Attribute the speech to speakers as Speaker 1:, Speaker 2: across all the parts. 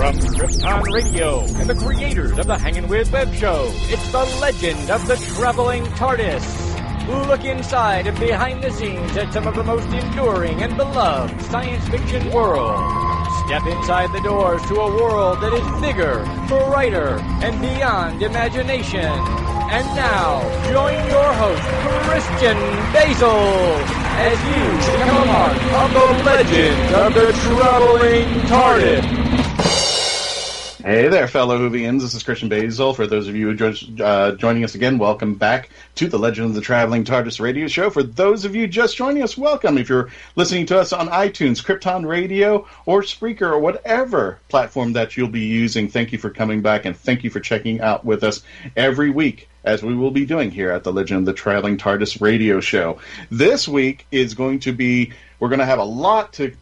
Speaker 1: From Traveling Radio and the creators of the Hangin' With Web Show, it's the legend of the Traveling TARDIS. Look inside and behind the scenes at some of the most enduring and beloved science fiction worlds. Step inside the doors to a world that is bigger, brighter, and beyond imagination. And now, join your host, Christian Basil, as you become a part of the legend of the Traveling TARDIS.
Speaker 2: Hey there, fellow Whovians. This is Christian Basil. For those of you who are joining us again, welcome back to the Legend of the Traveling TARDIS Radio Show. For those of you just joining us, welcome. If you're listening to us on iTunes, Krypton Radio, or Spreaker, or whatever platform that you'll be using, thank you for coming back, and thank you for checking out with us every week, as we will be doing here at the Legend of the Traveling TARDIS Radio Show. This week is going to be, we're going to have a lot to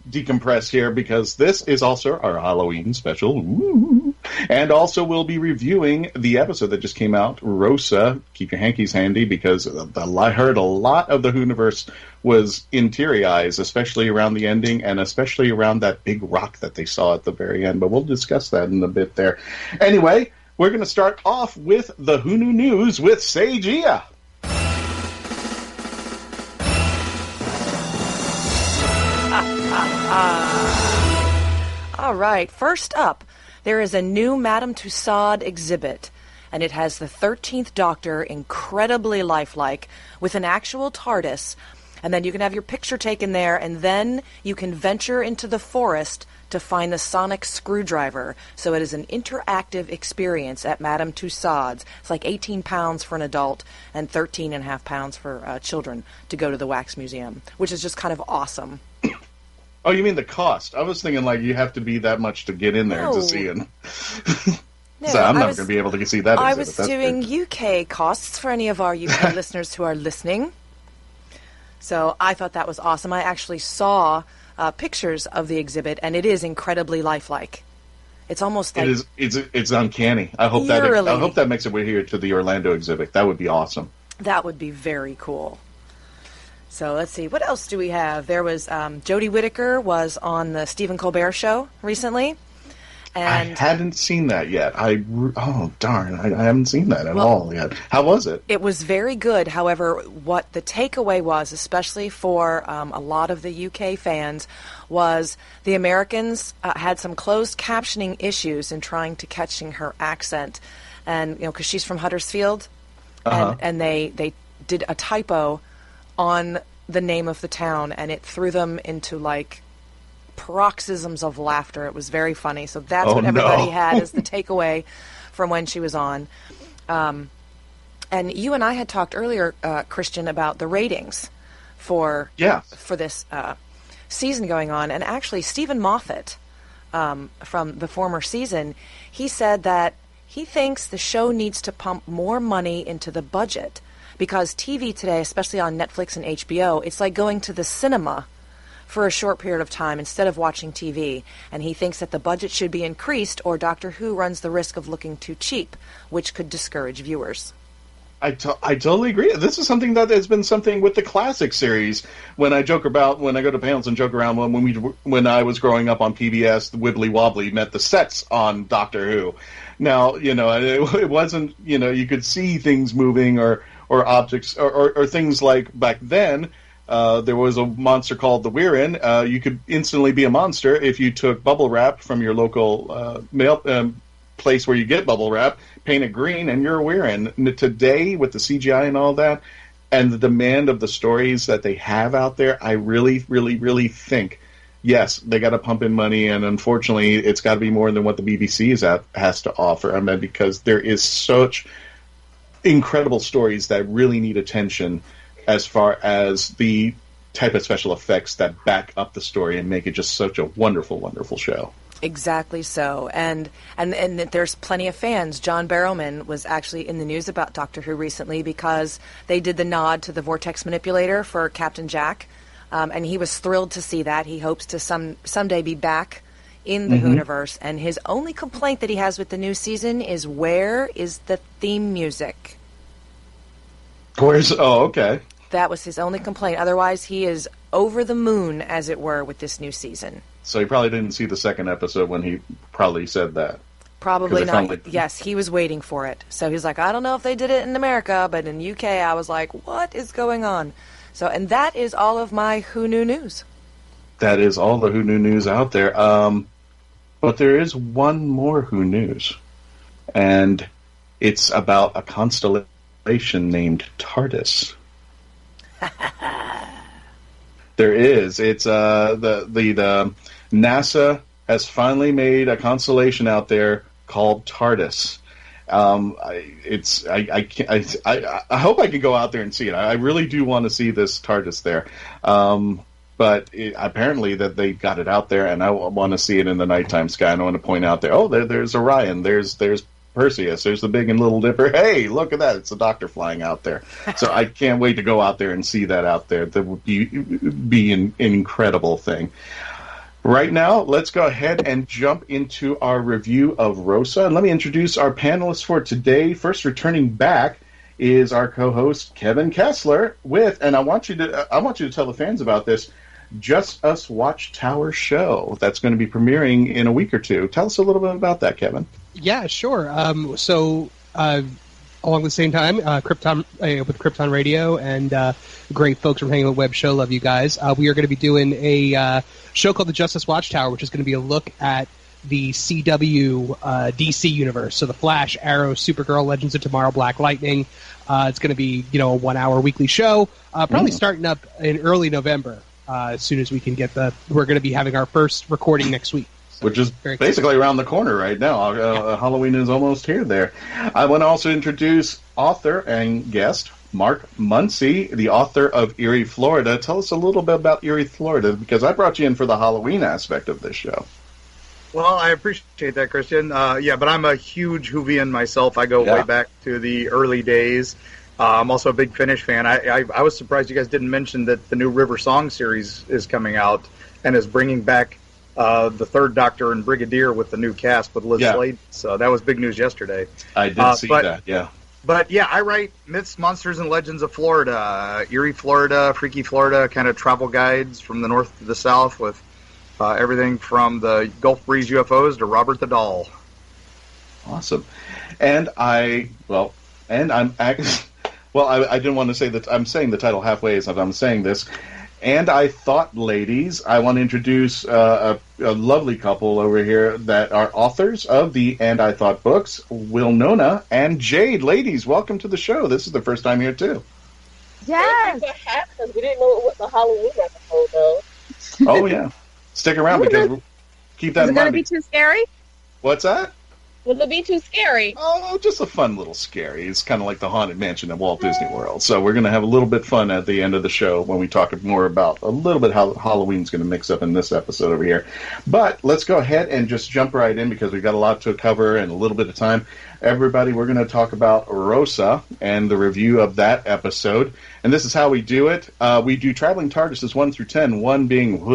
Speaker 2: decompress here, because this is also our Halloween special. Ooh. And also we'll be reviewing the episode that just came out, Rosa. Keep your hankies handy, because I heard a lot of the Whoniverse was in teary eyes, especially around the ending, and especially around that big rock that they saw at the very end. But we'll discuss that in a bit there. Anyway, we're going to start off with the Who Knew News with Seijiya.
Speaker 3: All right, first up, there is a new Madame Tussauds exhibit, and it has the 13th Doctor, incredibly lifelike, with an actual TARDIS, and then you can have your picture taken there, and then you can venture into the forest to find the sonic screwdriver. So it is an interactive experience at Madame Tussauds. It's like 18 pounds for an adult and 13.5 pounds for children to go to the Wax Museum, which is just kind of awesome.
Speaker 2: Oh, you mean the cost? I was thinking like you have to be that much to get in there to see it.
Speaker 3: No,
Speaker 2: so I'm not going to be able to see that.
Speaker 3: I was doing UK costs for any of our UK listeners who are listening. So I thought that was awesome. I actually saw pictures of the exhibit, and it is incredibly lifelike. It's almost like
Speaker 2: it's uncanny. I hope that makes its way here to the Orlando exhibit. That would be awesome. That
Speaker 3: would be very cool. So let's see, what else do we have? There was Jodie Whittaker was on the Stephen Colbert Show recently. And
Speaker 2: I hadn't seen that yet. I haven't seen that at all yet. How was it?
Speaker 3: It was very good. However, what the takeaway was, especially for a lot of the UK fans, was the Americans had some closed captioning issues in trying to catching her accent. And, because she's from Huddersfield, and they did a typo on the name of the town, and it threw them into, paroxysms of laughter. It was very funny. So that's what everybody had as the takeaway from when she was on. And you and I had talked earlier, Christian, about the ratings for this season going on. And actually, Stephen Moffat, from the former season, he said that he thinks the show needs to pump more money into the budget, because TV today, especially on Netflix and HBO, it's like going to the cinema for a short period of time instead of watching TV. And he thinks that the budget should be increased, or Doctor Who runs the risk of looking too cheap, which could discourage viewers.
Speaker 2: I totally agree. This is something that has been something with the classic series. When I go to panels and joke around, when I was growing up on PBS, the Wibbly Wobbly meant the sets on Doctor Who. Now, it wasn't, you could see things moving or objects or things like back then. There was a monster called the Weirin. You could instantly be a monster if you took bubble wrap from your local mail place where you get bubble wrap, paint it green, and you're a Weirin. Today, with the CGI and all that, and the demand of the stories that they have out there, I really, really, really think, yes, they got to pump in money, and unfortunately, it's got to be more than what the BBC has to offer. Because there is such incredible stories that really need attention, as far as the type of special effects that back up the story and make it just such a wonderful, wonderful show.
Speaker 3: Exactly so. And there's plenty of fans. John Barrowman was actually in the news about Doctor Who recently because they did the nod to the Vortex Manipulator for Captain Jack, and he was thrilled to see that. He hopes to someday be back in the Whoniverse, and his only complaint that he has with the new season is, where is the theme music?
Speaker 2: Okay.
Speaker 3: That was his only complaint. Otherwise, he is over the moon, as it were, with this new season.
Speaker 2: So he probably didn't see the second episode when he probably said that.
Speaker 3: Probably not. Yes, he was waiting for it. So he's like, I don't know if they did it in America, but in UK I was like, what is going on? So, and that is all of my Who Knew News.
Speaker 2: That is all the Who Knew News out there. But there is one more Who News. And it's about a constellation named TARDIS. There is. It's the NASA has finally made a constellation out there called TARDIS. I hope I can go out there and see it. I really do want to see this TARDIS there. But apparently that they got it out there, and I want to see it in the nighttime sky. And I want to point out there, there's Orion, there's Perseus, there's the Big and Little Dipper. Hey, look at that! It's a doctor flying out there. So I can't wait to go out there and see that out there. That would be an incredible thing. Right now, let's go ahead and jump into our review of Rosa. And let me introduce our panelists for today. First, returning back is our co-host Kevin Kessler and I want you to tell the fans about this Just Us Watchtower show that's going to be premiering in a week or two. Tell us a little bit about that, Kevin.
Speaker 4: Yeah, sure. Along the same time, Krypton with Krypton Radio and great folks from Hanging with Web Show, love you guys. We are going to be doing a show called the Justice Watchtower, which is going to be a look at the CW DC universe. So the Flash, Arrow, Supergirl, Legends of Tomorrow, Black Lightning. It's going to be a 1 hour weekly show, probably starting up in early November. As soon as we can we're going to be having our first recording next week.
Speaker 2: Which is basically around the corner right now. Halloween is almost here there. I want to also introduce author and guest Mark Munsey, the author of Erie, Florida. Tell us a little bit about Erie, Florida, because I brought you in for the Halloween aspect of this show.
Speaker 5: Well, I appreciate that, Christian. But I'm a huge Whovian myself. I go way back to the early days. I'm also a big Finnish fan. I was surprised you guys didn't mention that the new River Song series is coming out and is bringing back the Third Doctor and Brigadier with the new cast with Liz Slade. So that was big news yesterday.
Speaker 2: I did see that, yeah.
Speaker 5: But yeah, I write myths, monsters, and legends of Florida. Erie, Florida, Freaky Florida, kind of travel guides from the north to the south with everything from the Gulf Breeze UFOs to Robert the Doll.
Speaker 2: Awesome. And I didn't want to say that. I'm saying the title halfway as I'm saying this. And I thought, ladies, I want to introduce a lovely couple over here that are authors of the And I Thought books, Wilnona and Jade. Ladies, welcome to the show. This is the first time here, too.
Speaker 6: Yes. Thank you for having us. We didn't know it was a Halloween episode, though.
Speaker 2: Oh, yeah. Stick around because keep that in mind. Is it going to
Speaker 6: be too scary?
Speaker 2: What's that?
Speaker 6: Will it be too scary?
Speaker 2: Oh, just a fun little scary. It's kind of like the Haunted Mansion at Walt Disney World. So we're going to have a little bit fun at the end of the show when we talk more about a little bit how Halloween's going to mix up in this episode over here. But let's go ahead and just jump right in because we've got a lot to cover and a little bit of time. Everybody, we're going to talk about Rosa and the review of that episode. And this is how we do it. We do Traveling TARDISes 1 through 10, 1 being,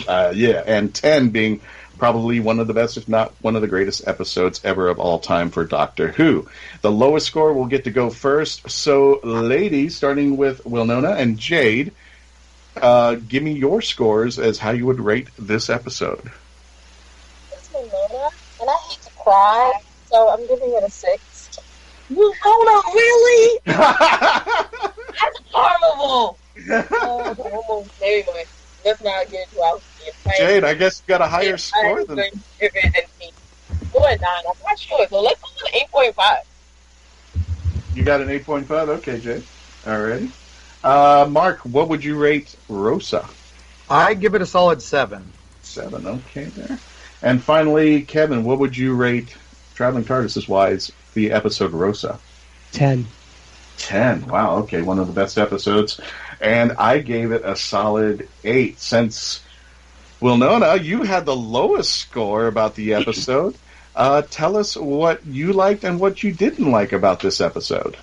Speaker 2: and 10 being probably one of the best, if not one of the greatest episodes ever of all time for Doctor Who. The lowest score will get to go first. So, ladies, starting with Wilnona and Jade, give me your scores as how you would rate this episode.
Speaker 6: It's Wilnona, and I hate to cry, so I'm giving it a 6. Wilnona, really? That's horrible. Anyway, let's not get too out.
Speaker 2: Jade, I guess you got a higher score than me.
Speaker 6: Go ahead, 9. I'm not sure. So let's go with 8.5.
Speaker 2: You got an 8.5? Okay, Jade. Alrighty. Mark, what would you rate Rosa?
Speaker 5: I give it a solid 7.
Speaker 2: 7, okay there. And finally, Kevin, what would you rate Traveling TARDIS-wise the episode Rosa?
Speaker 4: 10.
Speaker 2: 10. Wow, okay, one of the best episodes. And I gave it a solid 8. Since Wilnona, you had the lowest score about the episode. Tell us what you liked and what you didn't like about this episode.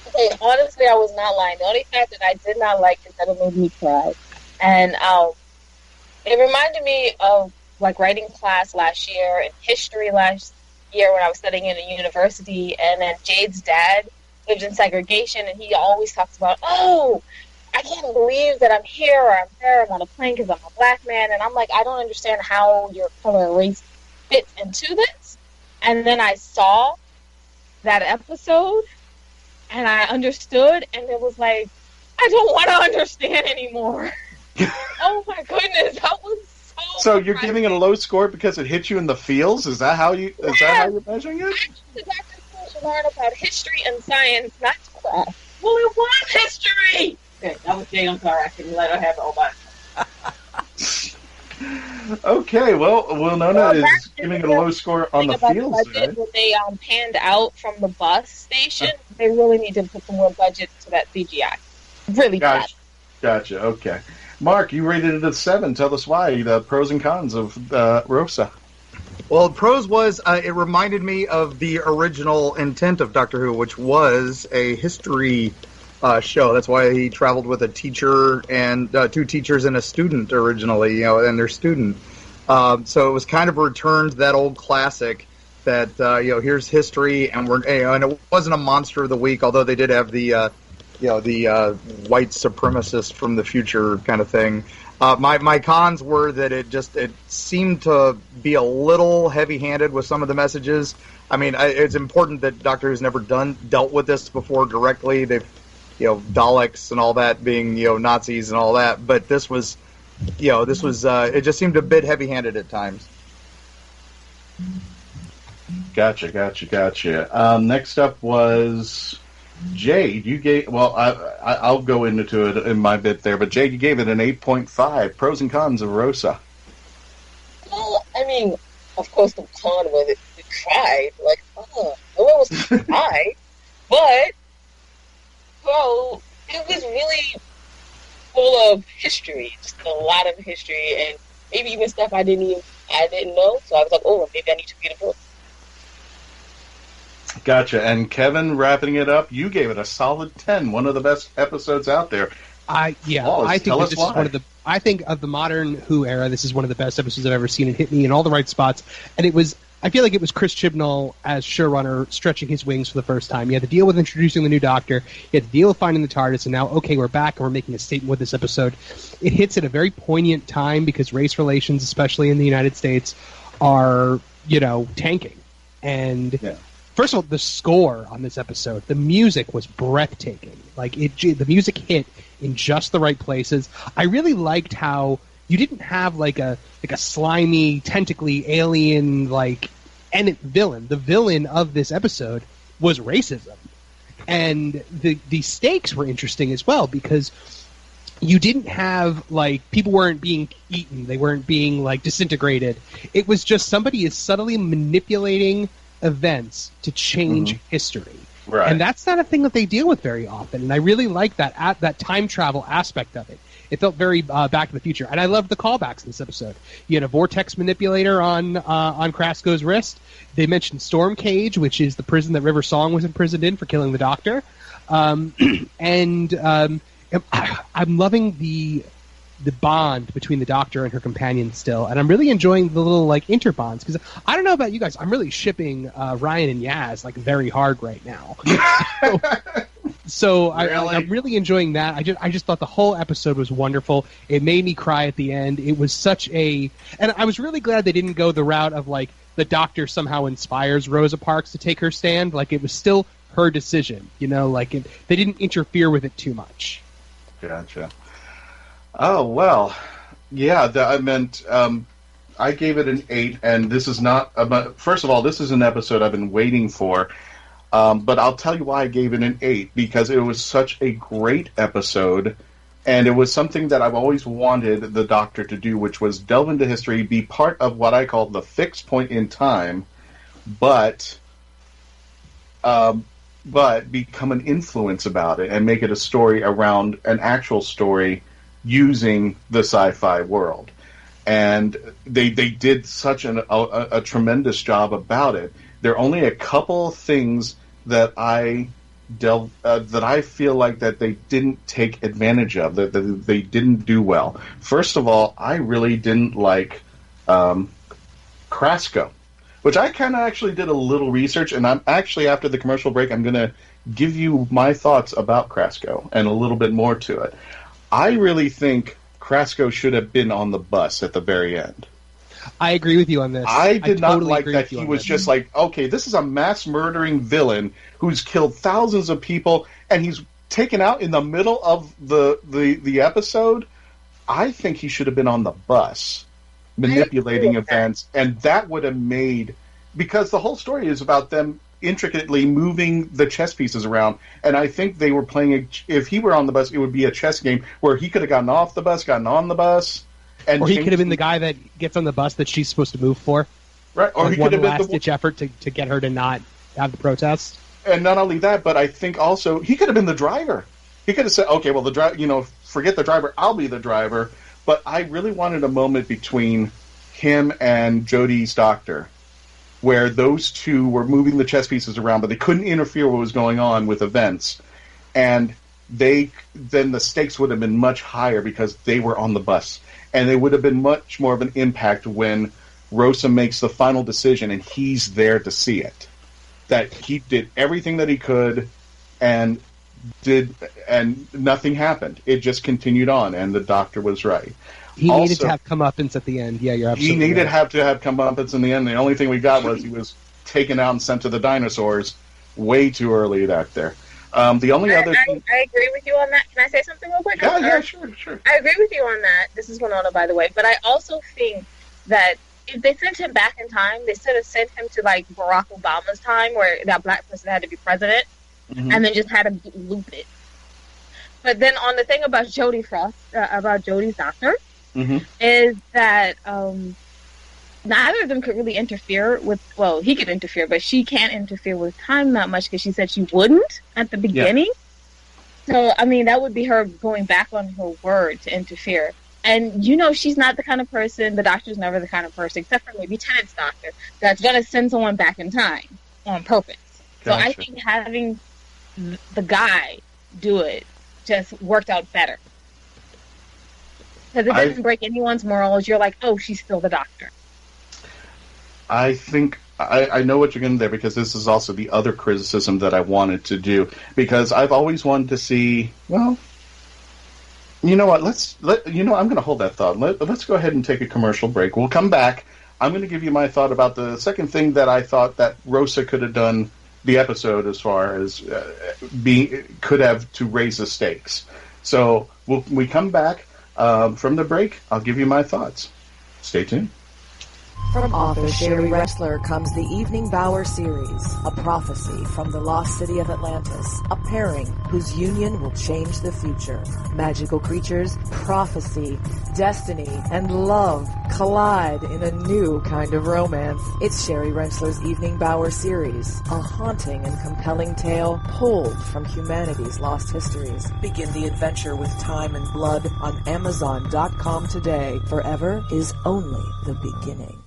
Speaker 6: Okay, honestly, I was not lying. The only fact that I did not like is that it made me cry. And it reminded me of, like, writing class last year and history last year when I was studying in a university. And then Jade's dad lived in segregation, and he always talks about, I can't believe that I'm here or I'm there. I'm on a plane because I'm a black man. And I'm like, I don't understand how your color and race fits into this. And then I saw that episode and I understood, and it was like, I don't want to understand anymore. Oh my goodness, that was
Speaker 2: so you're giving it a low score because it hit you in the feels? Is that how you're measuring it?
Speaker 6: Actually, Dr. Phil should learn about history and science, not craft. Well, it was history!
Speaker 7: Okay, that was Jay. I'm sorry. I couldn't let her have it all by herself.
Speaker 2: Okay, well, Wilnona is giving it a low score on the feels.
Speaker 6: Right? When they panned out from the bus station, they really need to put some more budget to that CGI. Really bad.
Speaker 2: Gotcha, okay. Mark, you rated it a 7. Tell us why, the pros and cons of Rosa.
Speaker 5: Well, pros was, it reminded me of the original intent of Doctor Who, which was a history show. That's why he traveled with a teacher and 2 teachers and a student originally, and their student. So it was kind of returned that old classic that, here's history, and and it wasn't a monster of the week, although they did have the white supremacist from the future kind of thing. My cons were that it seemed to be a little heavy-handed with some of the messages. I mean, it's important that Doctor Who's never dealt with this before directly. They've, Daleks and all that being, Nazis and all that. But this was, it just seemed a bit heavy-handed at times.
Speaker 2: Gotcha. Next up was Jade. You gave, well, I'll go into it in my bit there, but Jade, you gave it an 8.5. Pros and cons of Rosa.
Speaker 6: Well, I mean, of course the con was it cried. Like, no one was cry. But, well, it was really full of history. Just a lot of history, and maybe even stuff I didn't know. So I was like, oh, maybe I need to read a book.
Speaker 2: Gotcha. And Kevin, wrapping it up, you gave it a solid 10. One of the best episodes out there.
Speaker 4: I think of the modern Who era, this is one of the best episodes I've ever seen. It hit me in all the right spots, and I feel like it was Chris Chibnall as showrunner stretching his wings for the first time. He had to deal with introducing the new Doctor. He had to deal with finding the TARDIS, and now, okay, we're back, and we're making a statement with this episode. It hits at a very poignant time because race relations, especially in the United States, are, tanking. And first of all, the score on this episode, the music was breathtaking. Like, the music hit in just the right places. I really liked how you didn't have like a slimy, tentacly alien villain. The villain of this episode was racism, and the stakes were interesting as well because you didn't have people weren't being eaten, they weren't being disintegrated. It was just somebody is subtly manipulating events to change history. Right. And that's not a thing that they deal with very often. And I really like that time travel aspect of it. It felt very Back to the Future. And I loved the callbacks in this episode. You had a vortex manipulator on Krasko's wrist. They mentioned Storm Cage, which is the prison that River Song was imprisoned in for killing the Doctor. I'm loving the bond between the Doctor and her companion still, and I'm really enjoying the little interbonds because I don't know about you guys, I'm really shipping Ryan and Yaz very hard right now. So really? I'm really enjoying that. I just thought the whole episode was wonderful. It made me cry at the end. It was and I was really glad they didn't go the route of the Doctor somehow inspires Rosa Parks to take her stand. It was still her decision, they didn't interfere with it too much.
Speaker 2: Gotcha. Oh, well, yeah, I meant, I gave it an 8, and this is not, first of all, this is an episode I've been waiting for, but I'll tell you why I gave it an 8, because it was such a great episode, and it was something that I've always wanted the Doctor to do, which was delve into history, be part of what I call the fixed point in time, but become an influence about it, and make it a story around an actual story using the sci-fi world. And they did such a tremendous job about it. There are only a couple of things that I feel like that they didn't take advantage of, that they didn't do well. First of all, I really didn't like Krasko, which I kind of actually did a little research, and I'm actually, after the commercial break, I'm going to give you my thoughts about Krasko and a little bit more to it. I really think Krasko should have been on the bus at the very end.
Speaker 4: I agree with you on this.
Speaker 2: I did not
Speaker 4: totally
Speaker 2: like that he was just like, okay, this is a mass murdering villain who's killed thousands of people, and he's taken out in the middle of the episode. I think he should have been on the bus manipulating events, and that would have made, because the whole story is about them intricately moving the chess pieces around, and I think they were playing if he were on the bus, it would be a chess game where he could have gotten off the bus, gotten on the bus, and
Speaker 4: or he could have been the guy that gets on the bus that she's supposed to move for,
Speaker 2: right? Or he could have been
Speaker 4: one last-ditch effort to get her to not have the protest.
Speaker 2: And not only that, but I think also he could have been the driver. He could have said, okay, well, forget the driver, I'll be the driver. But I really wanted a moment between him and Jodie's doctor, where those two were moving the chess pieces around, but they couldn't interfere with what was going on with events. And then the stakes would have been much higher because they were on the bus. And they would have been much more of an impact when Rosa makes the final decision and he's there to see it. That he did everything that he could and nothing happened. It just continued on, and the doctor was right.
Speaker 4: He needed to have comeuppance at the end. Yeah, you're absolutely right. He needed
Speaker 2: to have comeuppance in the end. The only thing we got was he was taken out and sent to the dinosaurs way too early back there. The only other thing...
Speaker 6: I agree with you on that. Can I say something real quick?
Speaker 2: Yeah, sure.
Speaker 6: I agree with you on that. This is Wilnona, by the way. But I also think that if they sent him back in time, they should have sent him to, like, Barack Obama's time, where that black person had to be president, and then just had him loop it. But then on the thing about Jodie Frost, about Jodie's doctor, is that neither of them could really interfere with, well, he could interfere, but she can't interfere with time that much because she said she wouldn't at the beginning. Yeah. So, I mean, that would be her going back on her word to interfere. And, she's not the kind of person, the doctor's never the kind of person, except for maybe Tennant's doctor, that's going to send someone back in time on purpose. Gotcha. So I think having the guy do it just worked out better. Because it doesn't break anyone's morals. You're like, oh, she's still the doctor.
Speaker 2: I think I know what you're going to do there, because this is also the other criticism that I wanted to do. Because I've always wanted to see, well, you know what? I'm going to hold that thought. Let's go ahead and take a commercial break. We'll come back. I'm going to give you my thought about the second thing that I thought that Rosa could have done the episode as far as could have to raise the stakes. So when we come back from the break, I'll give you my thoughts. Stay tuned.
Speaker 8: From author Sherry Ressler comes the Evening Bower series, a prophecy from the lost city of Atlantis, a pairing whose union will change the future. Magical creatures, prophecy, destiny, and love collide in a new kind of romance. It's Sherry Ressler's Evening Bower series, a haunting and compelling tale pulled from humanity's lost histories. Begin the adventure with Time and Blood on Amazon.com today. Forever is only the beginning.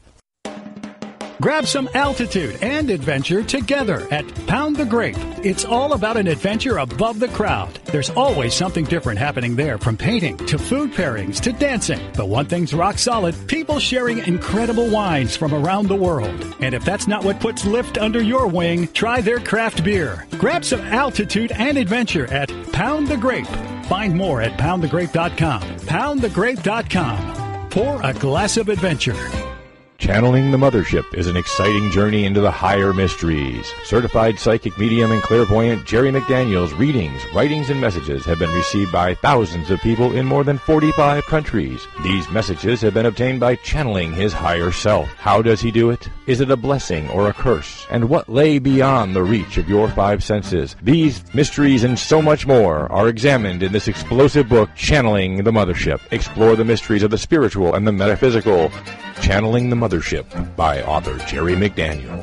Speaker 9: Grab some altitude and adventure together at Pound the Grape. It's all about an adventure above the crowd. There's always something different happening there, from painting to food pairings to dancing. But one thing's rock solid, people sharing incredible wines from around the world. And if that's not what puts Lift under your wing, try their craft beer. Grab some altitude and adventure at Pound the Grape. Find more at poundthegrape.com. Poundthegrape.com. Pour a glass of adventure.
Speaker 10: Channeling the Mothership is an exciting journey into the higher mysteries. Certified psychic medium and clairvoyant Jerry McDaniel's readings, writings, and messages have been received by thousands of people in more than 45 countries. These messages have been obtained by channeling his higher self. How does he do it? Is it a blessing or a curse? And what lay beyond the reach of your five senses? These mysteries and so much more are examined in this explosive book, Channeling the Mothership. Explore the mysteries of the spiritual and the metaphysical. Channeling the Mothership by author Jerry McDaniel.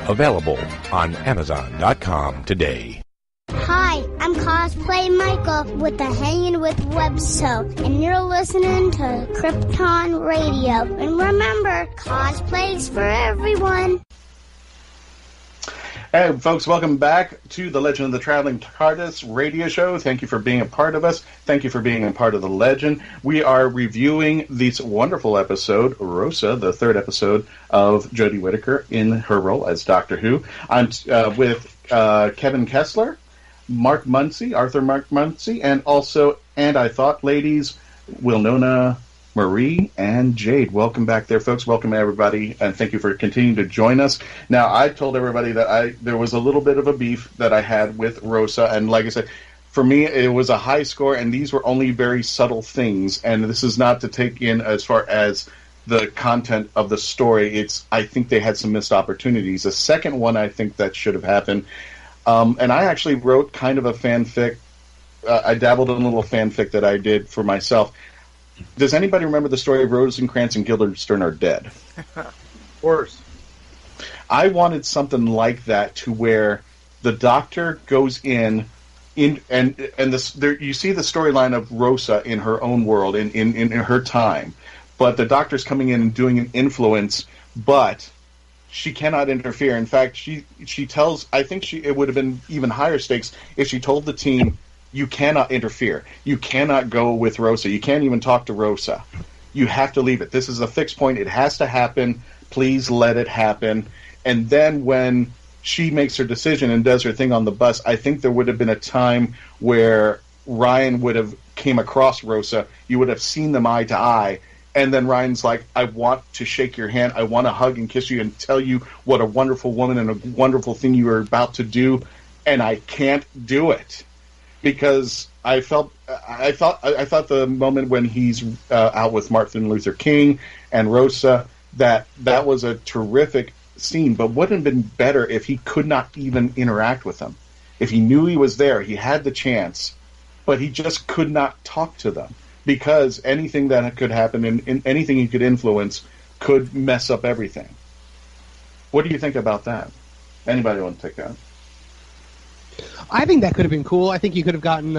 Speaker 10: Available on Amazon.com today.
Speaker 11: Hi, I'm Cosplay Michael with the Hanging with Web Show, and you're listening to Krypton Radio. And remember, cosplay's for everyone.
Speaker 2: Hey, folks, welcome back to the Legend of the Traveling TARDIS Radio Show. Thank you for being a part of us. Thank you for being a part of the legend. We are reviewing this wonderful episode, Rosa, the third episode of Jodie Whittaker in her role as Doctor Who. I'm with Kevin Kessler, Mark Munsey, Arthur Mark Munsey, and also And I thought, ladies, Wilnona Marie and Jade. Welcome back there, folks. Welcome, everybody, and thank you for continuing to join us. Now, I told everybody that there was a little bit of a beef that I had with Rosa, and like I said, for me, it was a high score, and these were only very subtle things, and this is not to take in as far as the content of the story. I think they had some missed opportunities. The second one, I think that should have happened, and I actually wrote kind of a fanfic. I dabbled in a little fanfic that I did for myself. Does anybody remember the story of Rosencrantz and Guildenstern are dead?
Speaker 5: Of course.
Speaker 2: I wanted something like that, to where the Doctor goes in and you see the storyline of Rosa in her own world, in her time, but the Doctor's coming in and doing an influence, but she cannot interfere. In fact, she tells, I think it would have been even higher stakes if she told the team, you cannot interfere. You cannot go with Rosa. You can't even talk to Rosa. You have to leave it. This is a fixed point. It has to happen. Please let it happen. And then when she makes her decision and does her thing on the bus, I think there would have been a time where Ryan would have came across Rosa. You would have seen them eye to eye. And then Ryan's like, I want to shake your hand. I want to hug and kiss you and tell you what a wonderful woman and a wonderful thing you are about to do. And I can't do it. Because I thought the moment when he's out with Martin Luther King and Rosa, that was a terrific scene. But wouldn't have been better if he could not even interact with them. If he knew he was there, he had the chance, but he just could not talk to them, because anything that could happen and anything he could influence could mess up everything. What do you think about that? Anybody want to take that?
Speaker 4: I think that could have been cool. I think you could have gotten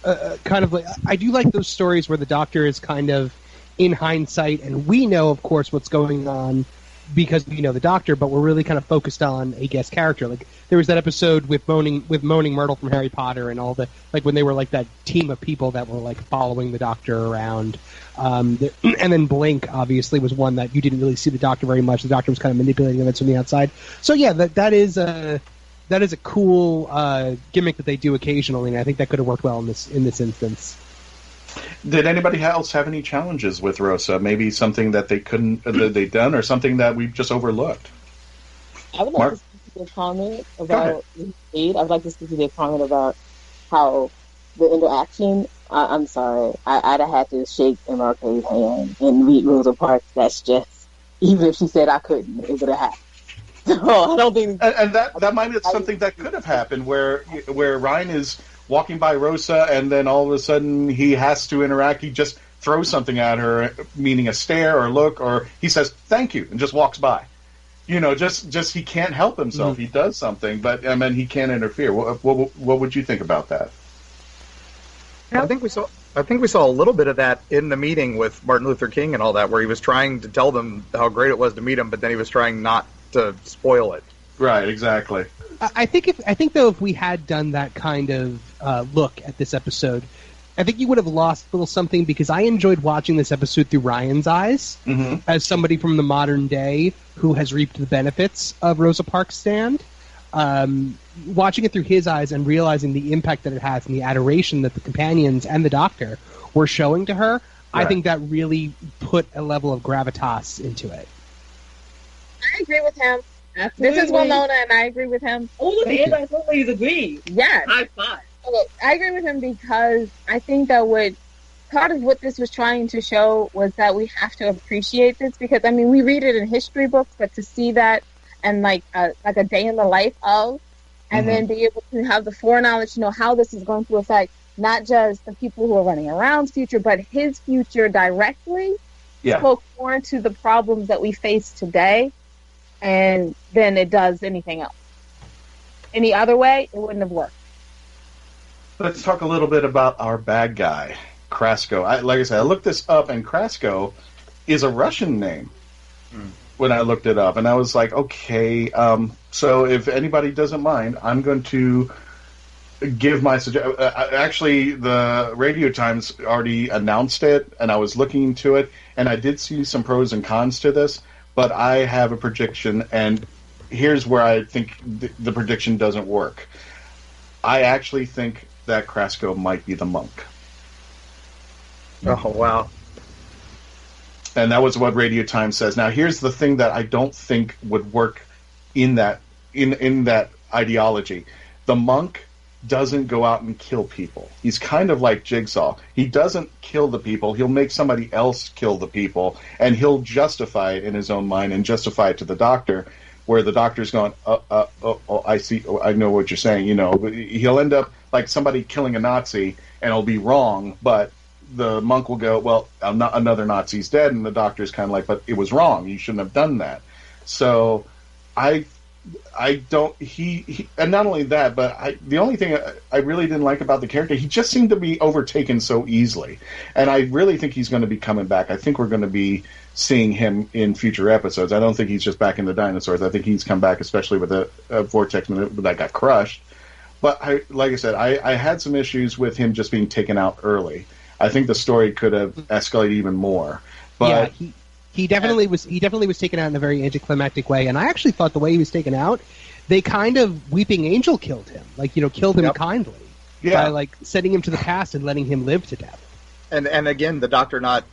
Speaker 4: kind of like, I do like those stories where the Doctor is kind of in hindsight, and we know, of course, what's going on because we know the Doctor, but we're really kind of focused on a guest character. Like there was that episode with Moaning Myrtle from Harry Potter, and all the, like when they were like that team of people that were like following the Doctor around. And then Blink obviously was one that you didn't really see the Doctor very much. The Doctor was kind of manipulating events from the outside. So yeah, that is a cool gimmick that they do occasionally, and I think that could have worked well in this instance.
Speaker 2: Did anybody else have any challenges with Rosa? Maybe something that they couldn't, that they'd done, or something that we've just overlooked?
Speaker 6: I would like to speak to their comment about Jade. I would like to speak to their comment about how the interaction. I'm sorry, I'd have had to shake MRK's hand and meet Rosa Parks. That's just, even if she said I couldn't, it would have happened. So I don't think,
Speaker 2: and that might be something that could have happened, where Ryan is walking by Rosa, and then all of a sudden he has to interact. He just throws something at her, meaning a stare or look, or he says thank you and just walks by. You know, just he can't help himself. He does something, but I mean, he can't interfere. What would you think about that?
Speaker 5: I think we saw a little bit of that in the meeting with Martin Luther King and all that, where he was trying to tell them how great it was to meet him, but then he was trying not to spoil it.
Speaker 2: Right, exactly.
Speaker 4: I think though, if we had done that kind of look at this episode, I think you would have lost a little something, because I enjoyed watching this episode through Ryan's eyes, as somebody from the modern day who has reaped the benefits of Rosa Parks' stand. Watching it through his eyes and realizing the impact that it has and the adoration that the companions and the Doctor were showing to her, I think that really put a level of gravitas into it.
Speaker 6: I agree with him. Absolutely. This is Wilnona, and I agree with him.
Speaker 7: Oh, look, everybody totally agree.
Speaker 6: Yes.
Speaker 7: High five.
Speaker 6: Okay, I agree with him, because I think that part of what this was trying to show was that we have to appreciate this, because, I mean, we read it in history books, but to see that and like a day in the life of, and then be able to have the foreknowledge to know how this is going to affect not just the people who are running around's future, but his future directly, spoke more to the problems that we face today, and than it does anything else. Any other way, it wouldn't have worked.
Speaker 2: Let's talk a little bit about our bad guy, Krasko. Like I said, I looked this up, and Krasko is a Russian name when I looked it up. And I was like, okay, so if anybody doesn't mind, I'm going to give my suggestion. Actually, the Radio Times already announced it, and I was looking into it, and I did see some pros and cons to this, but I have a prediction, and here's where I think the prediction doesn't work. I actually think that Krasko might be the monk.
Speaker 5: Oh, wow.
Speaker 2: And that was what Radio Times says. Now, here's the thing that I don't think would work in that ideology. The monk doesn't go out and kill people. He's kind of like Jigsaw. He doesn't kill the people. He'll make somebody else kill the people, and he'll justify it in his own mind and justify it to the doctor, where the doctor's going, I see, I know what you're saying. You know, he'll end up like somebody killing a Nazi, and it'll be wrong, but the monk will go, well, another Nazi's dead, and the doctor's kind of like, but it was wrong. You shouldn't have done that. So I don't, and not only that, but the only thing I really didn't like about the character, he just seemed to be overtaken so easily. And I really think he's going to be coming back. I think we're going to be seeing him in future episodes. I don't think he's just back in the dinosaurs. I think he's come back, especially with a vortex that got crushed. But like I said, I had some issues with him just being taken out early. I think the story could have escalated even more. But
Speaker 4: yeah, he definitely was taken out in a very anticlimactic way, and I actually thought the way he was taken out, they kind of Weeping Angel killed him, killed him kindly by like sending him to the past and letting him live to death.
Speaker 5: And again, the doctor not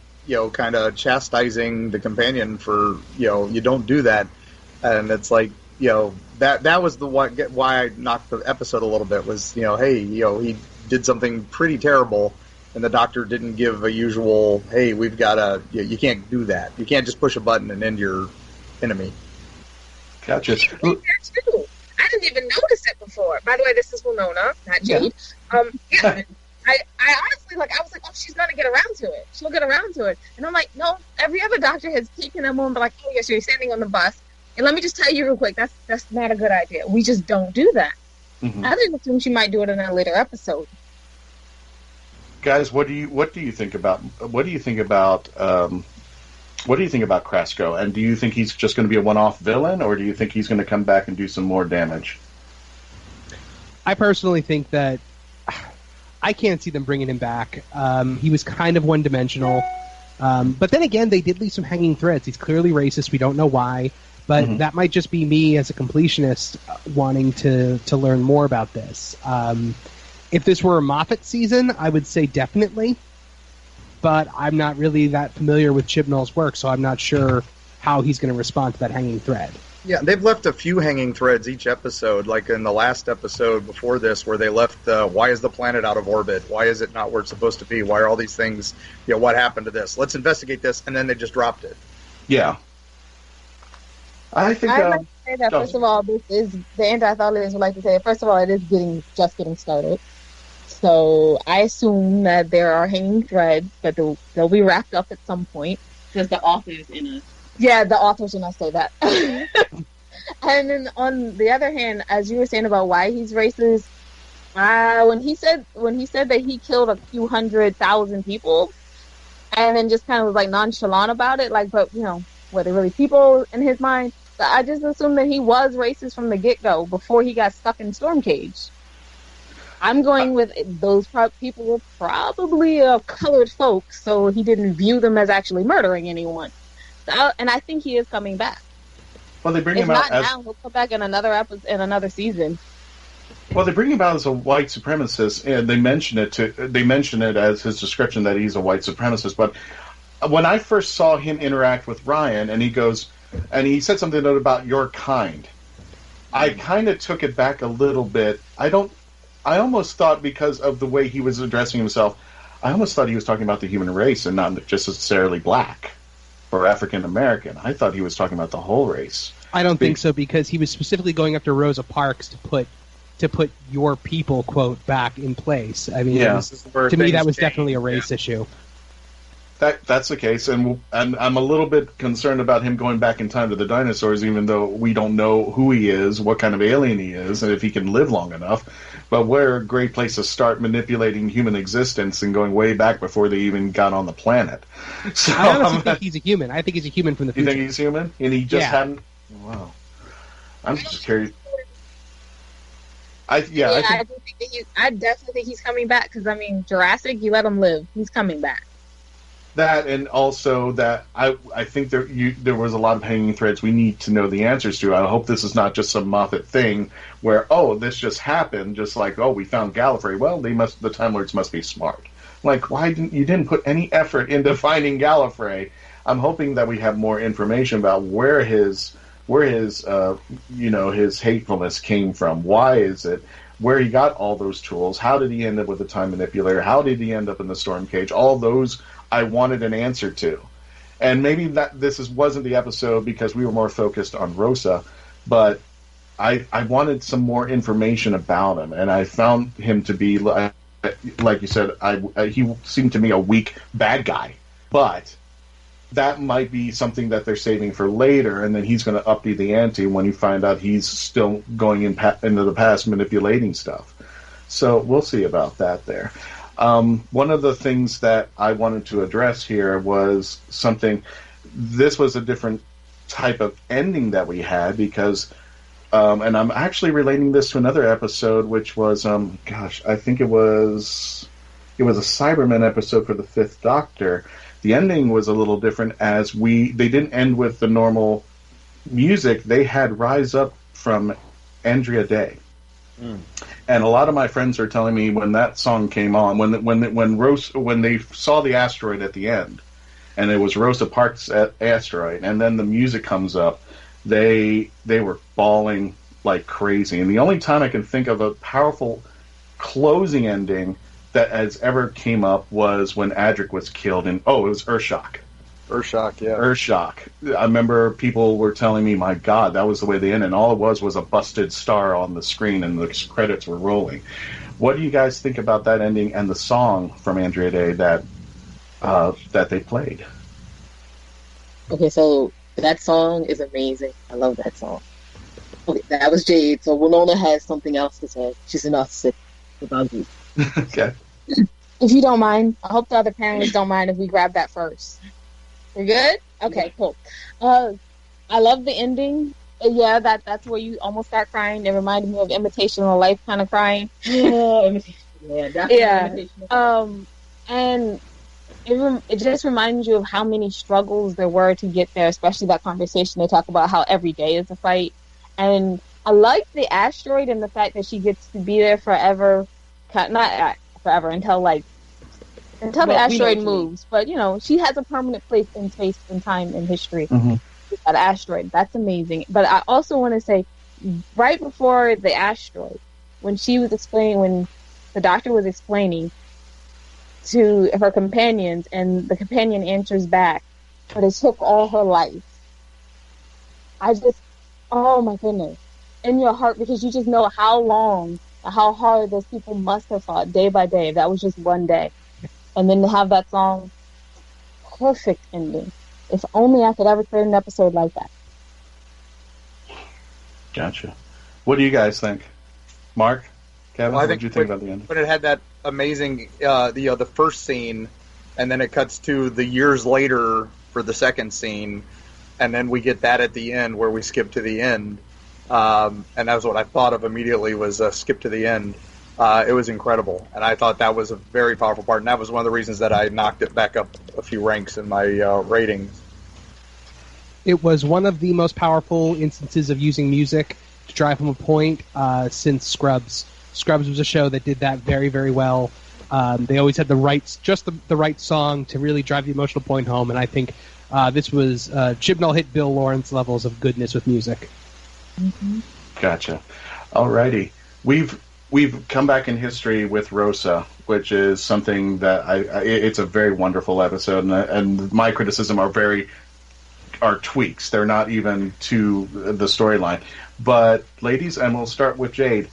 Speaker 5: kind of chastising the companion for you don't do that, and it's like that was the why I knocked the episode a little bit was hey he did something pretty terrible. And the doctor didn't give a usual, hey, we've got to, you can't do that. You can't just push a button and end your enemy.
Speaker 2: Gotcha.
Speaker 6: Too. I didn't even notice it before. By the way, this is Wilnona, not Jade. Yeah. I honestly, I was like, oh, she's going to get around to it. She'll get around to it. And I'm like, no, every other doctor has taken them on, but like, oh, yes, you're standing on the bus. And let me just tell you real quick, that's not a good idea. We just don't do that. Mm-hmm. I didn't assume she might do it in a later episode.
Speaker 2: Guys, what do you think about Krasko? And do you think he's just going to be a one-off villain, or do you think he's going to come back and do some more damage?
Speaker 4: I personally think that I can't see them bringing him back. He was kind of one-dimensional, but then again, they did leave some hanging threads. He's clearly racist. We don't know why, but that might just be me as a completionist wanting to learn more about this. If this were a Moffat season, I would say definitely, but I'm not really that familiar with Chibnall's work, so I'm not sure how he's going to respond to that hanging thread.
Speaker 5: Yeah, they've left a few hanging threads each episode, like in the last episode before this, where they left, why is the planet out of orbit? Why is it not where it's supposed to be? Why are all these things, what happened to this? Let's investigate this, and then they just dropped it.
Speaker 2: Yeah. I think...
Speaker 6: I'd like to say that, first of all, this is, the anti-authorities would like to say, first of all, it is just getting started. So I assume that there are hanging threads, but they'll be wrapped up at some point.
Speaker 7: Because the authors in us.
Speaker 6: Yeah, the authors in us say that. And then on the other hand, as you were saying about why he's racist, when he said that he killed a few 100,000 people, and then just kind of was like nonchalant about it, but were they really people in his mind? So I just assumed that he was racist from the get-go before he got stuck in Storm Cage. I'm going with those people were probably colored folks, so he didn't view them as actually murdering anyone. So, and I think he is coming back.
Speaker 2: Well, they bring him out as...
Speaker 6: now, he'll come back in another season.
Speaker 2: Well, they bring him out as a white supremacist, and they mention it as his description that he's a white supremacist. But when I first saw him interact with Ryan, and he said something about your kind, I kind of took it back a little bit. I almost thought, because of the way he was addressing himself, I almost thought he was talking about the human race and not just necessarily black or African American. I thought he was talking about the whole race.
Speaker 4: I don't think so, because he was specifically going after Rosa Parks to put your people quote back in place. I mean, to me that was definitely a race issue.
Speaker 2: That's the case, and I'm a little bit concerned about him going back in time to the dinosaurs, even though we don't know who he is, what kind of alien he is, and if he can live long enough. But we're a great place to start manipulating human existence and going way back before they even got on the planet. So,
Speaker 4: I honestly think he's a human. I think he's a human from the future.
Speaker 2: You think he's human? And he just hadn't... Wow. I'm just curious. I
Speaker 6: definitely think he's coming back, because, Jurassic, you let him live. He's coming back.
Speaker 2: That, and also that I think there was a lot of hanging threads we need to know the answers to. I hope this is not just some Moffat thing where, this just happened, just like, we found Gallifrey. Well, the Time Lords must be smart. Like, why didn't you put any effort into finding Gallifrey? I'm hoping that we have more information about where his his hatefulness came from. Why is it? Where he got all those tools? How did he end up with the time manipulator? How did he end up in the storm cage? All those I wanted an answer to. And maybe wasn't the episode because we were more focused on Rosa, but I wanted some more information about him, and I found him to be, like you said, he seemed to me a weak bad guy. But that might be something that they're saving for later, and then he's going to upbeat the ante when you find out he's still going into the past manipulating stuff. So we'll see about that there. One of the things that I wanted to address here was something. This was a different type of ending that we had because, and I'm actually relating this to another episode, which was, I think it was a Cybermen episode for the Fifth Doctor. The ending was a little different as they didn't end with the normal music. They had Rise Up from Andrea Day. And a lot of my friends are telling me when that song came on, when they saw the asteroid at the end, and it was Rosa Parks' asteroid, and then the music comes up, they were bawling like crazy. And the only time I can think of a powerful closing ending that has ever came up was when Adric was killed in, it was Urshock. Urshock. I remember people were telling me, my God, that was the way they ended. And all it was a busted star on the screen and the credits were rolling. What do you guys think about that ending and the song from Andrea Day that they played?
Speaker 7: Okay, so that song is amazing. I love that song. Okay, that was Jade. So Wilnona has something else to say. She's an narcissist about you.
Speaker 2: Okay.
Speaker 6: If you don't mind, I hope the other panelists don't mind if we grab that first. We're good? Okay, cool. I love the ending. Yeah, that's where you almost start crying. It reminded me of Imitation of Life kind of crying.
Speaker 7: Yeah, definitely.
Speaker 6: Yeah. And it just reminds you of how many struggles there were to get there, especially that conversation they talk about how every day is a fight. And I like the asteroid and the fact that she gets to be there forever. Not forever, until the asteroid moves. But, she has a permanent place in space and time and history.
Speaker 2: Mm-hmm.
Speaker 6: That asteroid. That's amazing. But I also want to say, right before the asteroid, when the doctor was explaining to her companions, and the companion answers back, but it took all her life. Oh my goodness. In your heart, because you just know how long, how hard those people must have fought day by day. That was just one day. And then to have that song, perfect ending. If only I could ever create an episode like that.
Speaker 2: Gotcha. What do you guys think? Mark? Kevin, what did you think about the ending?
Speaker 5: When it had that amazing, the first scene, and then it cuts to the years later for the second scene, and then we get that at the end where we skip to the end. And that was what I thought of immediately was skip to the end. It was incredible, and I thought that was a very powerful part, and that was one of the reasons that I knocked it back up a few ranks in my ratings.
Speaker 4: It was one of the most powerful instances of using music to drive home a point since Scrubs. Scrubs was a show that did that very, very well. They always had the right song to really drive the emotional point home, and I think this was Chibnall hit Bill Lawrence levels of goodness with music.
Speaker 6: Mm-hmm.
Speaker 2: Gotcha. Alrighty. We've come back in history with Rosa, which is something that it's a very wonderful episode, and my criticism are tweaks. They're not even to the storyline. But ladies, and we'll start with Jade.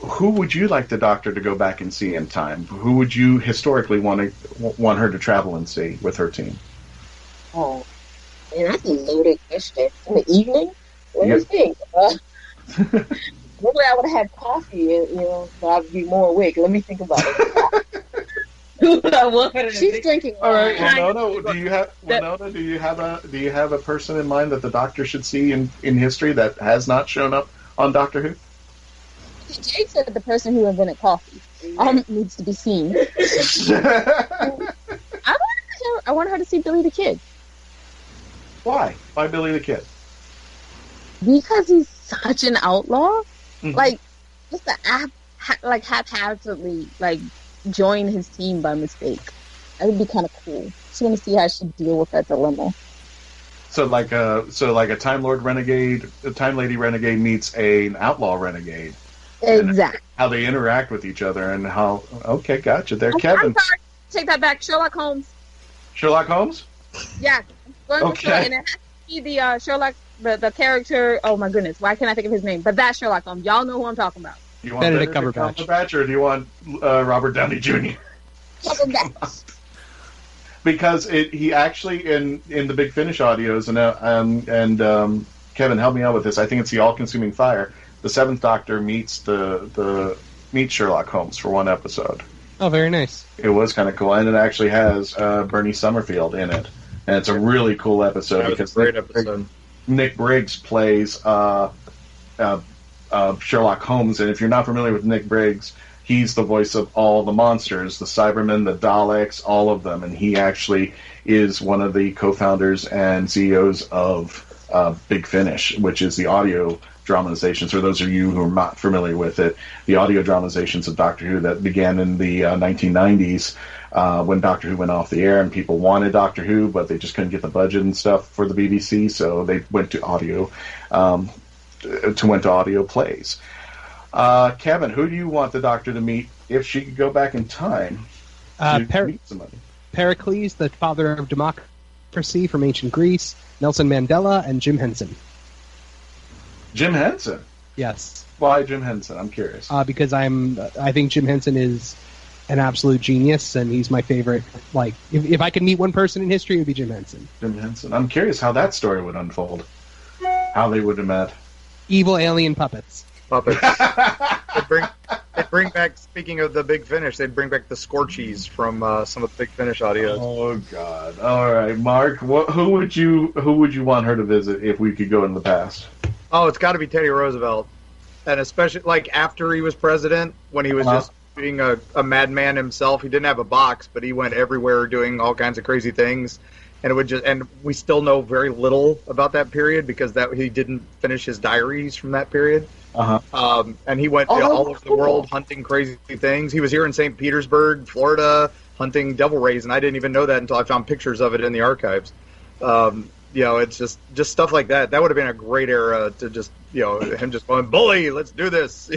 Speaker 2: Who would you like the Doctor to go back and see in time? Who would you historically want her to travel and see with her team?
Speaker 7: Oh, man, that's a loaded question. In the evening? What do you think? Maybe I would have had coffee, so I'd be more awake. Let me think about it. She's drinking.
Speaker 2: All right, Wilnona, do you have a person in mind that the Doctor should see in history that has not shown up on Doctor Who?
Speaker 6: Jade said the person who invented coffee needs to be seen. I want her to see Billy the Kid.
Speaker 2: Why? Why Billy the Kid?
Speaker 6: Because he's such an outlaw.
Speaker 2: Mm-hmm.
Speaker 6: Like, just haphazardly, join his team by mistake. That would be kind of cool. Just want to see how she'd deal with that dilemma.
Speaker 2: So like a Time Lord renegade, a Time Lady renegade meets an outlaw renegade.
Speaker 6: Exactly.
Speaker 2: How they interact with each other and how. Okay, gotcha. There, Kevin.
Speaker 6: I'm sorry. Take that back. Sherlock Holmes.
Speaker 2: Sherlock Holmes.
Speaker 6: Yeah.
Speaker 2: Okay.
Speaker 6: And it has to be the Sherlock, the character. Oh my goodness, why can't I think of his name? But that's Sherlock Holmes. Y'all know who I'm talking about.
Speaker 2: Do you want Benedict Cumberbatch, or do you want Robert Downey Jr.?
Speaker 6: Cumberbatch.
Speaker 2: Because he actually in the Big Finish audios and Kevin, help me out with this. I think it's the All-Consuming Fire. The Seventh Doctor meets meets Sherlock Holmes for one episode.
Speaker 4: Oh, very nice.
Speaker 2: It was kind of cool, and it actually has Bernie Summerfield in it, and it's a really cool episode because
Speaker 5: great episode.
Speaker 2: Nick Briggs plays Sherlock Holmes, and if you're not familiar with Nick Briggs, he's the voice of all the monsters, the Cybermen, the Daleks, all of them, and he actually is one of the co-founders and CEOs of Big Finish, which is the audio dramatizations. For those of you who are not familiar with it, the audio dramatizations of Doctor Who that began in the 1990s when Doctor Who went off the air and people wanted Doctor Who, but they just couldn't get the budget and stuff for the BBC, so they went to audio plays. Kevin, who do you want the Doctor to meet if she could go back in time to meet somebody?
Speaker 4: Pericles, the father of democracy from ancient Greece, Nelson Mandela, and Jim Henson.
Speaker 2: Jim Henson?
Speaker 4: Yes.
Speaker 2: Why Jim Henson? I'm curious.
Speaker 4: Because I think Jim Henson is an absolute genius, and he's my favorite. Like, if I could meet one person in history, it would be Jim Henson.
Speaker 2: Jim Henson. I'm curious how that story would unfold. How they would have met.
Speaker 4: Evil alien puppets.
Speaker 5: They'd bring back, speaking of the Big Finish, they'd bring back the Scorchies from some of the Big Finish audios.
Speaker 2: Oh God! All right, Mark, who would you want her to visit if we could go in the past?
Speaker 5: Oh, it's got to be Teddy Roosevelt, and especially like after he was president, when he was just being a madman himself. He didn't have a box, but he went everywhere doing all kinds of crazy things. And we still know very little about that period because he didn't finish his diaries from that period. And he went all over the world hunting crazy things. He was here in St. Petersburg, Florida, hunting devil rays, and I didn't even know that until I found pictures of it in the archives. It's just stuff like that. That would have been a great era to just, him just going, bully, let's do this.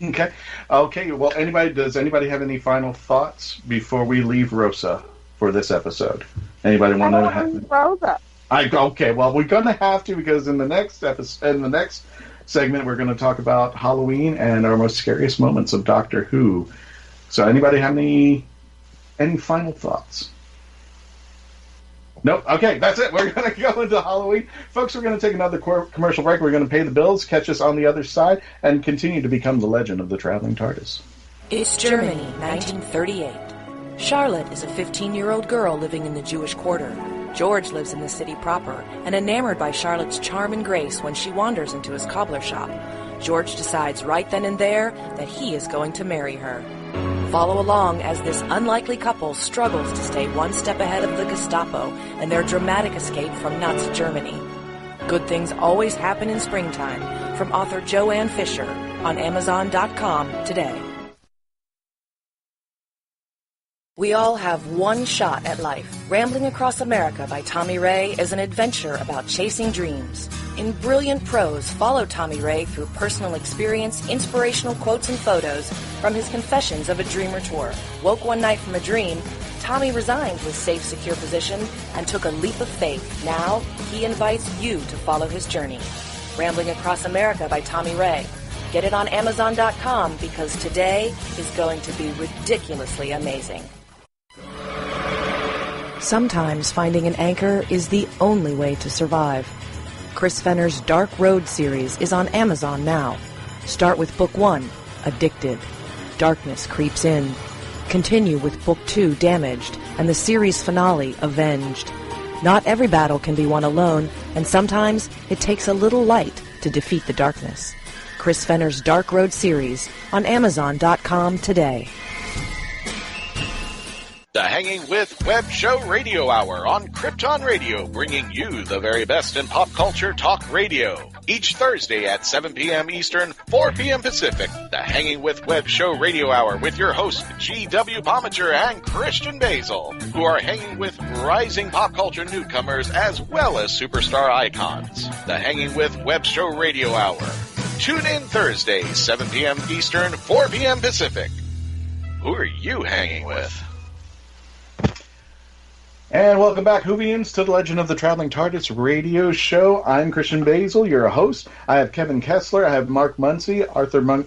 Speaker 2: Okay. Well, does anybody have any final thoughts before we leave Rosa for this episode? Anybody want to have
Speaker 6: Rosa?
Speaker 2: Okay. Well, we're going to have to, because in the next episode, in the next segment, we're going to talk about Halloween and our most scariest moments of Doctor Who. So, anybody have any final thoughts? Nope. Okay, that's it. We're going to go into Halloween. Folks, we're going to take another commercial break. We're going to pay the bills, catch us on the other side, and continue to become the legend of the Traveling TARDIS.
Speaker 8: It's Germany, 1938. Charlotte is a 15-year-old girl living in the Jewish quarter. George lives in the city proper, and enamored by Charlotte's charm and grace when she wanders into his cobbler shop, George decides right then and there that he is going to marry her. Follow along as this unlikely couple struggles to stay one step ahead of the Gestapo and their dramatic escape from Nazi Germany. Good things always happen in springtime, from author Joanne Fisher, on Amazon.com today. We all have one shot at life. Rambling Across America by Tommy Ray is an adventure about chasing dreams. In brilliant prose, follow Tommy Ray through personal experience, inspirational quotes, and photos from his Confessions of a Dreamer tour. Woke one night from a dream, Tommy resigned his safe, secure position and took a leap of faith. Now, he invites you to follow his journey. Rambling Across America by Tommy Ray. Get it on Amazon.com because today is going to be ridiculously amazing. Sometimes finding an anchor is the only way to survive. Chris Fenner's Dark Road series is on Amazon now. Start with Book 1, Addicted. Darkness creeps in. Continue with Book 2, Damaged, and the series finale, Avenged. Not every battle can be won alone, and sometimes it takes a little light to defeat the darkness. Chris Fenner's Dark Road series on Amazon.com today.
Speaker 12: The Hanging with Web Show Radio Hour on Krypton Radio, bringing you the very best in pop culture talk radio. Each Thursday at 7 p.m. Eastern, 4 p.m. Pacific, the Hanging with Web Show Radio Hour with your hosts G.W. Pomacher and Christian Basil, who are hanging with rising pop culture newcomers as well as superstar icons. The Hanging with Web Show Radio Hour. Tune in Thursday, 7 p.m. Eastern, 4 p.m. Pacific. Who are you hanging with?
Speaker 2: And welcome back, Whovians, to the Legend of the Traveling TARDIS Radio Show. I'm Christian Basil, your host. I have Kevin Kessler, I have Mark Munsey,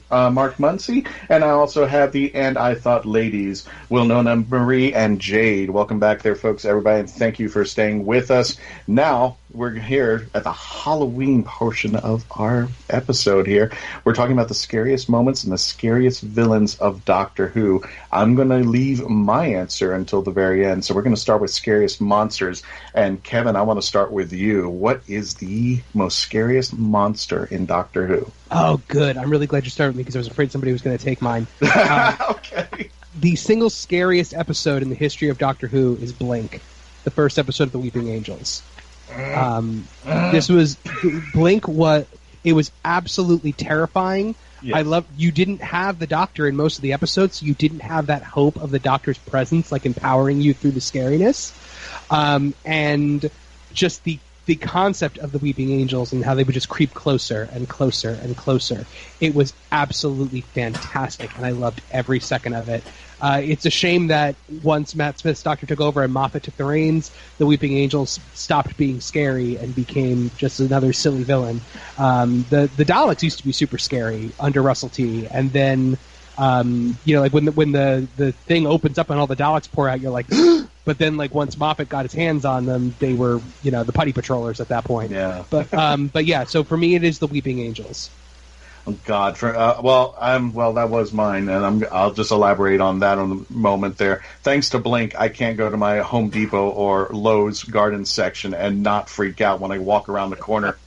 Speaker 2: Mark Munsey, and I also have the And I Thought ladies, Wilnona Marie and Jade. Welcome back there, folks, everybody, and thank you for staying with us. Now, we're here at the Halloween portion of our episode here. We're talking about the scariest moments and the scariest villains of Doctor Who. I'm going to leave my answer until the very end, so we're going to start with scariest monsters. And Kevin, I want to start with you. What is the most scariest monster in Doctor Who?
Speaker 4: Oh, good. I'm really glad you started with me because I was afraid somebody was going to take mine.
Speaker 2: Okay.
Speaker 4: The single scariest episode in the history of Doctor Who is Blink, the first episode of The Weeping Angels. This was Blink. It was absolutely terrifying. Yes. You didn't have the Doctor in most of the episodes, so you didn't have that hope of the Doctor's presence, like empowering you through the scariness, and just the concept of the Weeping Angels and how they would just creep closer and closer and closer. It was absolutely fantastic, and I loved every second of it. It's a shame that once Matt Smith's Doctor took over and Moffat took the reins, the Weeping Angels stopped being scary and became just another silly villain. The Daleks used to be super scary under Russell T, and then like when the thing opens up and all the Daleks pour out, you're like, but then like once Moffat got his hands on them, they were the putty patrollers at that point.
Speaker 2: Yeah.
Speaker 4: But yeah, so for me it is the Weeping Angels.
Speaker 2: Oh God! That was mine, and I'll just elaborate on that on the moment there. Thanks to Blink, I can't go to my Home Depot or Lowe's garden section and not freak out when I walk around the corner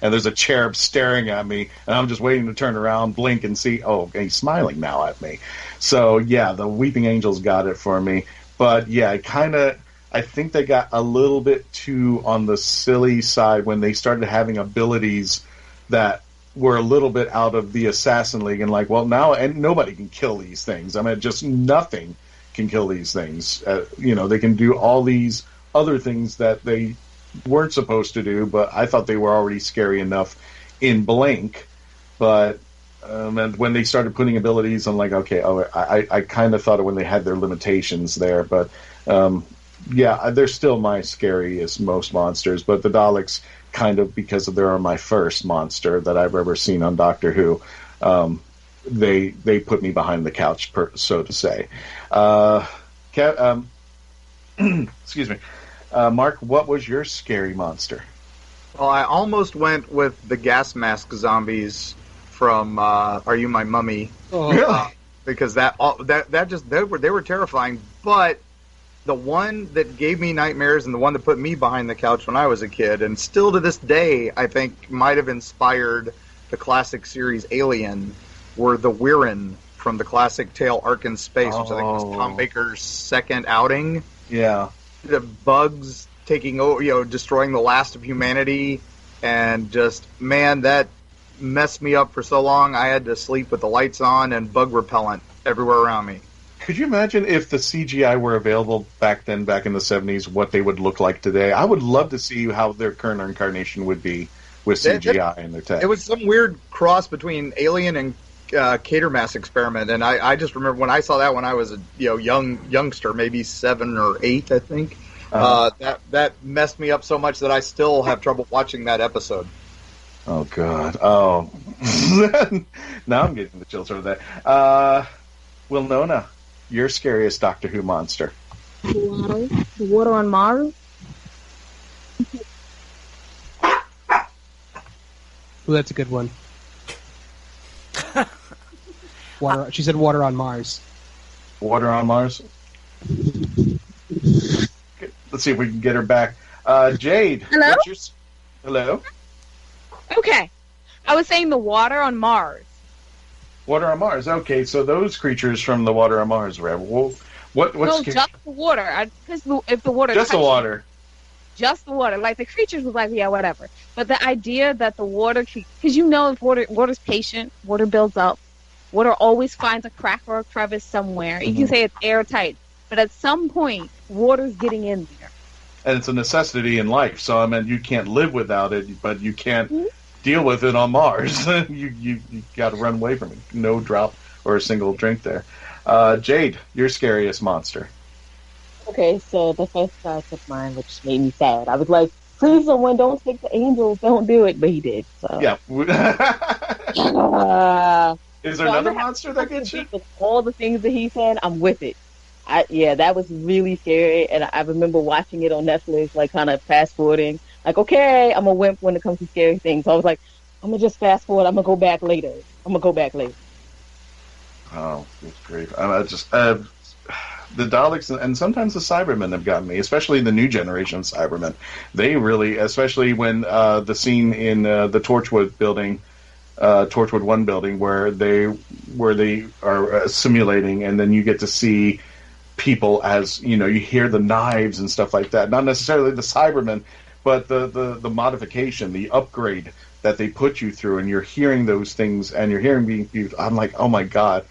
Speaker 2: and there's a cherub staring at me, and I'm just waiting to turn around, blink, and see, oh, he's smiling now at me. So yeah, the Weeping Angels got it for me. But yeah, I think they got a little bit too on the silly side when they started having abilities that were a little bit out of the Assassin League, and like, well, now and nobody can kill these things. I mean, just nothing can kill these things. They can do all these other things that they weren't supposed to do, but I thought they were already scary enough in Blink. But and when they started putting abilities, I'm like, okay, I kind of thought it when they had their limitations there. But yeah, they're still my scariest, most monsters. But the Daleks, kind of because they're my first monster that I've ever seen on Doctor Who. They put me behind the couch, so to say. Excuse me. Mark, what was your scary monster?
Speaker 5: Well, I almost went with the gas mask zombies from Are You My Mummy?
Speaker 2: Oh, really?
Speaker 5: Because they were terrifying, but the one that gave me nightmares and the one that put me behind the couch when I was a kid, and still to this day, I think might have inspired the classic series Alien, were the Wirren from the classic tale Ark in Space, which I think was Tom Baker's second outing.
Speaker 2: Yeah.
Speaker 5: The bugs taking over, destroying the last of humanity, and just, man, that messed me up for so long. I had to sleep with the lights on and bug repellent everywhere around me.
Speaker 2: Could you imagine if the CGI were available back in the 70s, what they would look like today? I would love to see how their current incarnation would be with CGI in their tech.
Speaker 5: It was some weird cross between Alien and Catermass Experiment, and I just remember when I saw that when I was a youngster, maybe 7 or 8, I think. That messed me up so much that I still have trouble watching that episode.
Speaker 2: Oh, God. Oh. Now I'm getting the chills over that. Wilnona, your scariest Doctor Who monster?
Speaker 7: The water on Mars.
Speaker 4: Ooh, that's a good one. Water. She said water on Mars.
Speaker 2: Water on Mars? Let's see if we can get her back. Jade.
Speaker 13: Hello?
Speaker 2: Hello?
Speaker 13: Okay. I was saying the water on Mars.
Speaker 2: Water on Mars. Okay, so those creatures from the water on Mars, what What's
Speaker 13: just the water. Because if the water
Speaker 2: just the water.
Speaker 13: Just the water. Like, the creatures was like, yeah, whatever. But the idea that the water... Because you know if water's patient, water builds up. Water always finds a crack or a crevice somewhere. You can say it's airtight. But at some point, water's getting in there.
Speaker 2: And it's a necessity in life. So, I mean, you can't live without it, but you can't deal with it on Mars. you got to run away from it. No drop or a single drink there. Jade, your scariest monster.
Speaker 7: Okay, so the first guy took mine, which made me sad. I was like, please, someone don't take the angels. Don't do it. But he did. So.
Speaker 2: Yeah. Is there another monster that gets you?
Speaker 7: With all the things that he said, I'm with it. That was really scary. And I remember watching it on Netflix, like kind of fast forwarding. Like, okay, I'm a wimp when it comes to scary things. So I was like, I'm going to just fast forward. I'm going to go back later.
Speaker 2: Oh, that's great. The Daleks and sometimes the Cybermen have gotten me, especially the new generation of Cybermen. They really, especially when the scene in the Torchwood building, Torchwood 1 building, where they are simulating, and then you get to see people as, you know, you hear the knives and stuff like that. Not necessarily the Cybermen, but the modification, the upgrade that they put you through, and you're hearing those things, and you're hearing being viewed. I'm like, oh my God.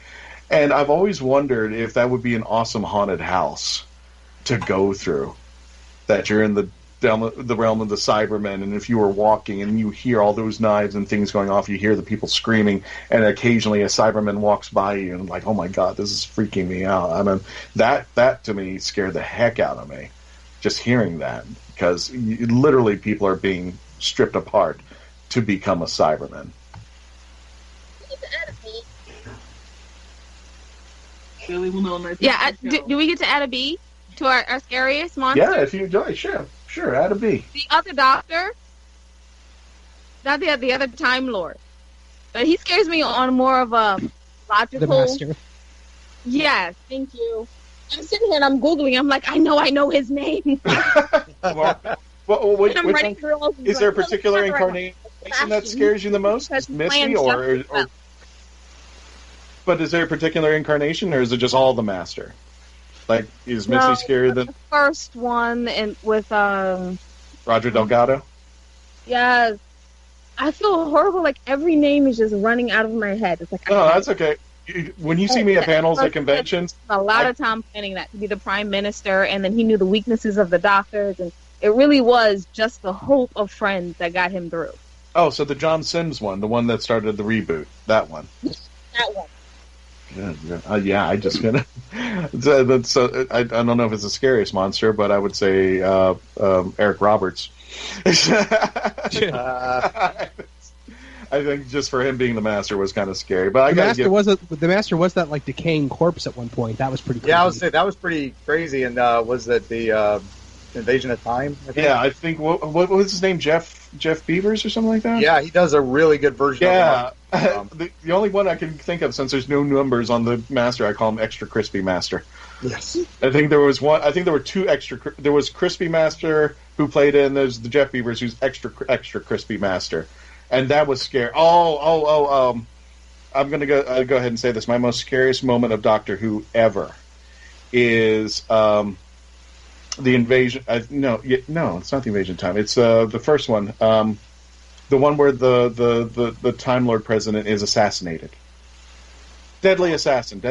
Speaker 2: And I've always wondered if that would be an awesome haunted house to go through. That you're in the realm of the Cybermen, and if you were walking and you hear all those knives and things going off, you hear the people screaming, and occasionally a Cyberman walks by you, and I'm like, oh my God, this is freaking me out. I mean, that to me scared the heck out of me, just hearing that, because literally people are being stripped apart to become a Cyberman.
Speaker 7: Really Wilnona.
Speaker 13: Yeah, do we get to add a B to our scariest monster?
Speaker 2: Yeah, if you do, sure, add a B.
Speaker 13: The other Doctor, not the other Time Lord, but he scares me on more of a logical.
Speaker 4: The Master.
Speaker 13: Yes, thank you. I'm sitting here and I'm Googling. I'm like, I know his name.
Speaker 2: Is there a particular incarnation that scares you the most? Is Missy or but is there a particular incarnation, or is it just all the Master? Like, is Missy scarier than
Speaker 13: the first one? And with
Speaker 2: Roger Delgado?
Speaker 13: Yes, I feel horrible. Like, every name is just running out of my head. It's like,
Speaker 2: oh, that's okay. When you see me at panels at conventions,
Speaker 13: a lot of time planning that to be the Prime Minister, and then he knew the weaknesses of the doctors, and it really was just the hope of Friends that got him through.
Speaker 2: Oh, so the John Sims one, the one that started the reboot, that one.
Speaker 7: That one.
Speaker 2: Yeah, I just gonna. I don't know if it's the scariest monster, but I would say Eric Roberts. I think just for him being the Master was kind of scary. But
Speaker 4: the Master was that like decaying corpse at one point. That was pretty crazy.
Speaker 5: Yeah, I would say that was pretty crazy. And was that the Invasion of Time?
Speaker 2: I think what was his name? Jeff Beavers or something like that?
Speaker 5: Yeah, he does a really good version of it.
Speaker 2: The only one I can think of, since there's no numbers on the Master, I call him Extra Crispy Master.
Speaker 5: Yes.
Speaker 2: I think there was one. I think there were two extra. There was Crispy Master who played it, and there's the Jeff Beavers who's extra Crispy Master, and that was scary. I'm gonna go ahead and say this. My most scariest moment of Doctor Who ever is the invasion. No, it's not the Invasion of Time. It's the first one. The one where the Time Lord President is assassinated. Deadly Assassin.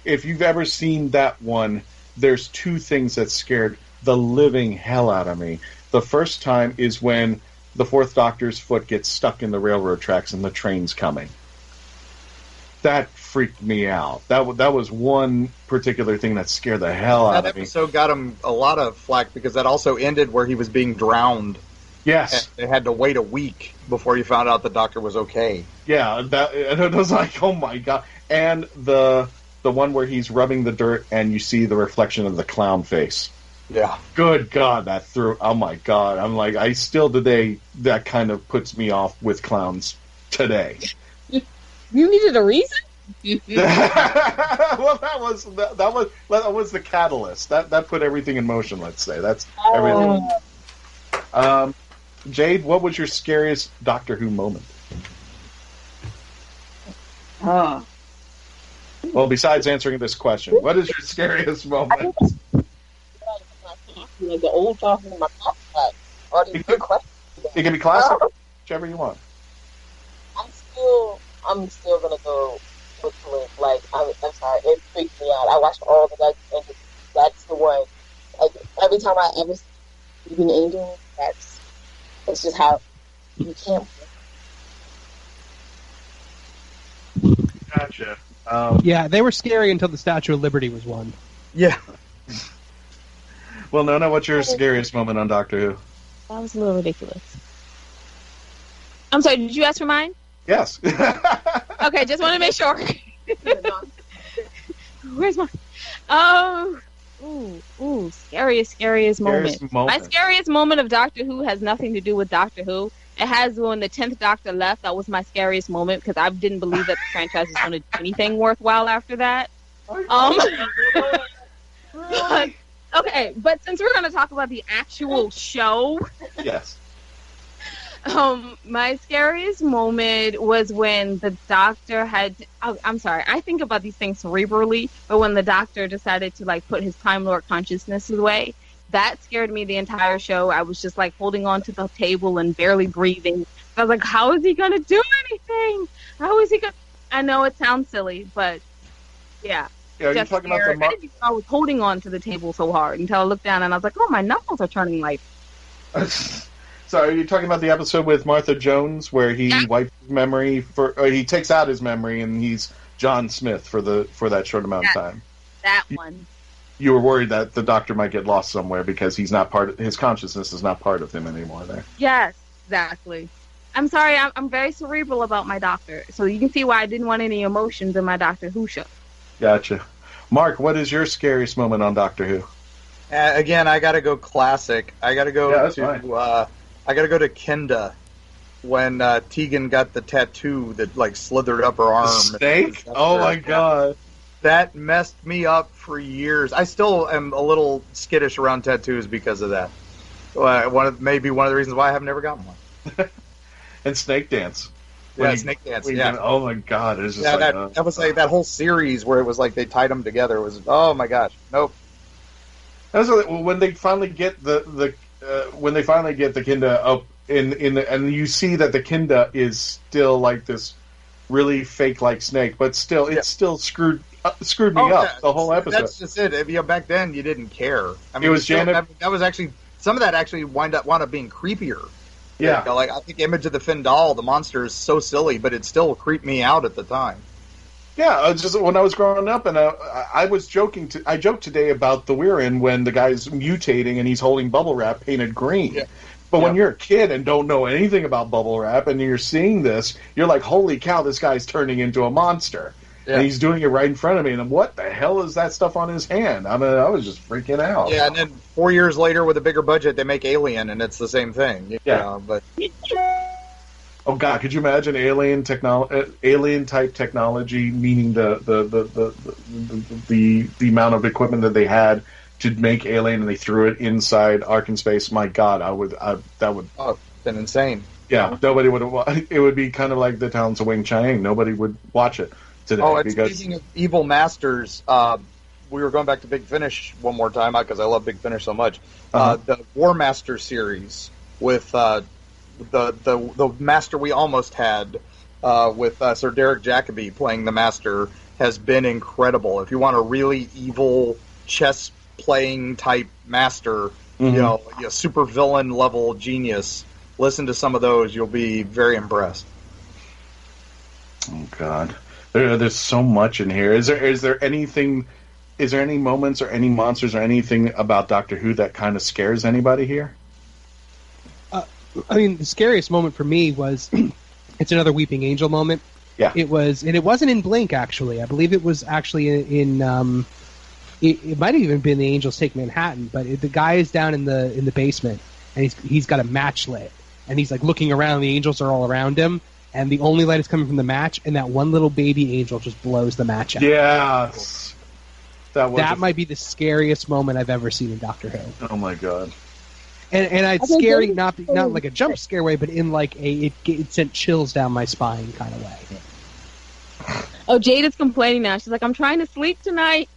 Speaker 2: If you've ever seen that one, there's two things that scared the living hell out of me. The first time is when the Fourth Doctor's foot gets stuck in the railroad tracks and the train's coming. That freaked me out. That was one particular thing that scared the hell out of me.
Speaker 5: That episode got him a lot of flack because that also ended where he was being drowned.
Speaker 2: Yes.
Speaker 5: And they had to wait a week before you found out the Doctor was okay.
Speaker 2: Yeah, it was like, oh my God. And the one where he's rubbing the dirt and you see the reflection of the clown face.
Speaker 5: Yeah.
Speaker 2: Good God, that threw, oh my God. I'm like, I still today, that kind of puts me off with clowns today.
Speaker 7: You needed a reason?
Speaker 2: Well, that was the catalyst. That put everything in motion, let's say. That's everything. Jade, what was your scariest Doctor Who moment?
Speaker 7: Oh
Speaker 2: Well, besides answering this question, what is your scariest moment?
Speaker 6: Like the old talking in my podcast. Or these good questions.
Speaker 2: It can be classic, whichever you want.
Speaker 6: I'm still gonna go with Blink. Like, I'm sorry, it freaked me out. I watched all the Guardian Angels. That's the one. Like, every time I ever see an angel, it's just how you can't.
Speaker 2: Gotcha.
Speaker 4: Yeah, they were scary until the Statue of Liberty was won.
Speaker 5: Yeah.
Speaker 2: Well, Nona, what's your scariest moment on Doctor Who?
Speaker 13: That was a little ridiculous. I'm sorry, did you ask for mine?
Speaker 2: Yes.
Speaker 13: Okay, just want to make sure. Where's mine? Scariest moment. My scariest moment of Doctor Who has nothing to do with Doctor Who. It has when the 10th Doctor left. That was my scariest moment because I didn't believe that the franchise was going to do anything worthwhile after that. But since we're going to talk about the actual show,
Speaker 2: yes.
Speaker 13: My scariest moment was when the Doctor had. I'm sorry, I think about these things cerebrally, but when the Doctor decided to like put his Time Lord consciousness away, that scared me the entire show. I was just like holding on to the table and barely breathing. I was like, how is he going to do anything? How is he going to... I know it sounds silly, but yeah.
Speaker 2: Yeah, you're talking about the...
Speaker 13: I was holding on to the table so hard until I looked down and I was like, oh, my knuckles are turning white.
Speaker 2: So are you talking about the episode with Martha Jones where he wipes his memory he takes out his memory and he's John Smith for that short amount of time?
Speaker 13: That one.
Speaker 2: You were worried that the Doctor might get lost somewhere because he's not his consciousness is not part of him anymore there.
Speaker 13: Yes, exactly. I'm sorry, I'm very cerebral about my Doctor, so you can see why I didn't want any emotions in my Doctor Who show.
Speaker 2: Gotcha. Mark, what is your scariest moment on Doctor Who?
Speaker 5: Again, I got to go classic. I got to go I got to go to Kinda when Tegan got the tattoo that like slithered up her arm.
Speaker 2: The snake? Oh my god.
Speaker 5: That messed me up for years. I still am a little skittish around tattoos because of that. Maybe one of the reasons why I have never gotten one.
Speaker 2: And Snake Dance.
Speaker 5: Snake Dance. Yeah.
Speaker 2: Oh my god! It was just
Speaker 5: that was like that whole series where it was like they tied them together. It was my gosh, nope.
Speaker 2: That's when they finally get the Kinda up and you see that the Kinda is still like this really fake like snake, but still it's still screwed me up the whole episode.
Speaker 5: That's just it. Back then you didn't care. I mean,
Speaker 2: it was Janet.
Speaker 5: That was actually some of that actually wound up being creepier.
Speaker 2: Yeah,
Speaker 5: like I think Image of the Findal, the monster is so silly, but it still creeped me out at the time.
Speaker 2: Yeah, just when I was growing up, and I was joking. I joked today about the Weirin when the guy's mutating and he's holding bubble wrap painted green. Yeah. But when you're a kid and don't know anything about bubble wrap, and you're seeing this, you're like, "Holy cow! This guy's turning into a monster." Yeah. And he's doing it right in front of me, and what the hell is that stuff on his hand? I mean, I was just freaking out.
Speaker 5: Yeah, and then 4 years later, with a bigger budget, they make Alien, and it's the same thing. But
Speaker 2: oh god, could you imagine alien type technology, meaning the amount of equipment that they had to make Alien, and they threw it inside Ark in Space? My god, that would
Speaker 5: been insane.
Speaker 2: Yeah, nobody would. It would be kind of like the Talents of Wing Chiang. Nobody would watch it today.
Speaker 5: Speaking of evil masters, we were going back to Big Finish one more time because I love Big Finish so much. The War Master series with the master we almost had with Sir Derek Jacobi playing the master has been incredible. If you want a really evil chess playing type master, a super villain level genius, listen to some of those. You'll be very impressed.
Speaker 2: Oh God. There's so much in here. Is there anything? Is there any moments or any monsters or anything about Doctor Who that kind of scares anybody here?
Speaker 4: I mean, the scariest moment for me was it's another Weeping Angel moment.
Speaker 2: Yeah,
Speaker 4: it was, and it wasn't in Blink actually. I believe it was actually in. It might have even been the Angels Take Manhattan, but the guy is down in the basement and he's got a match lit and he's like looking around. The angels are all around him. And the only light is coming from the match, and that one little baby angel just blows the match out.
Speaker 2: Yeah.
Speaker 4: That might be the scariest moment I've ever seen in Doctor Who.
Speaker 2: Oh, my God.
Speaker 4: And it's scary, not like a jump scare way, but in like it sent chills down my spine kind of way.
Speaker 13: Oh, Jade is complaining now. She's like, I'm trying to sleep tonight.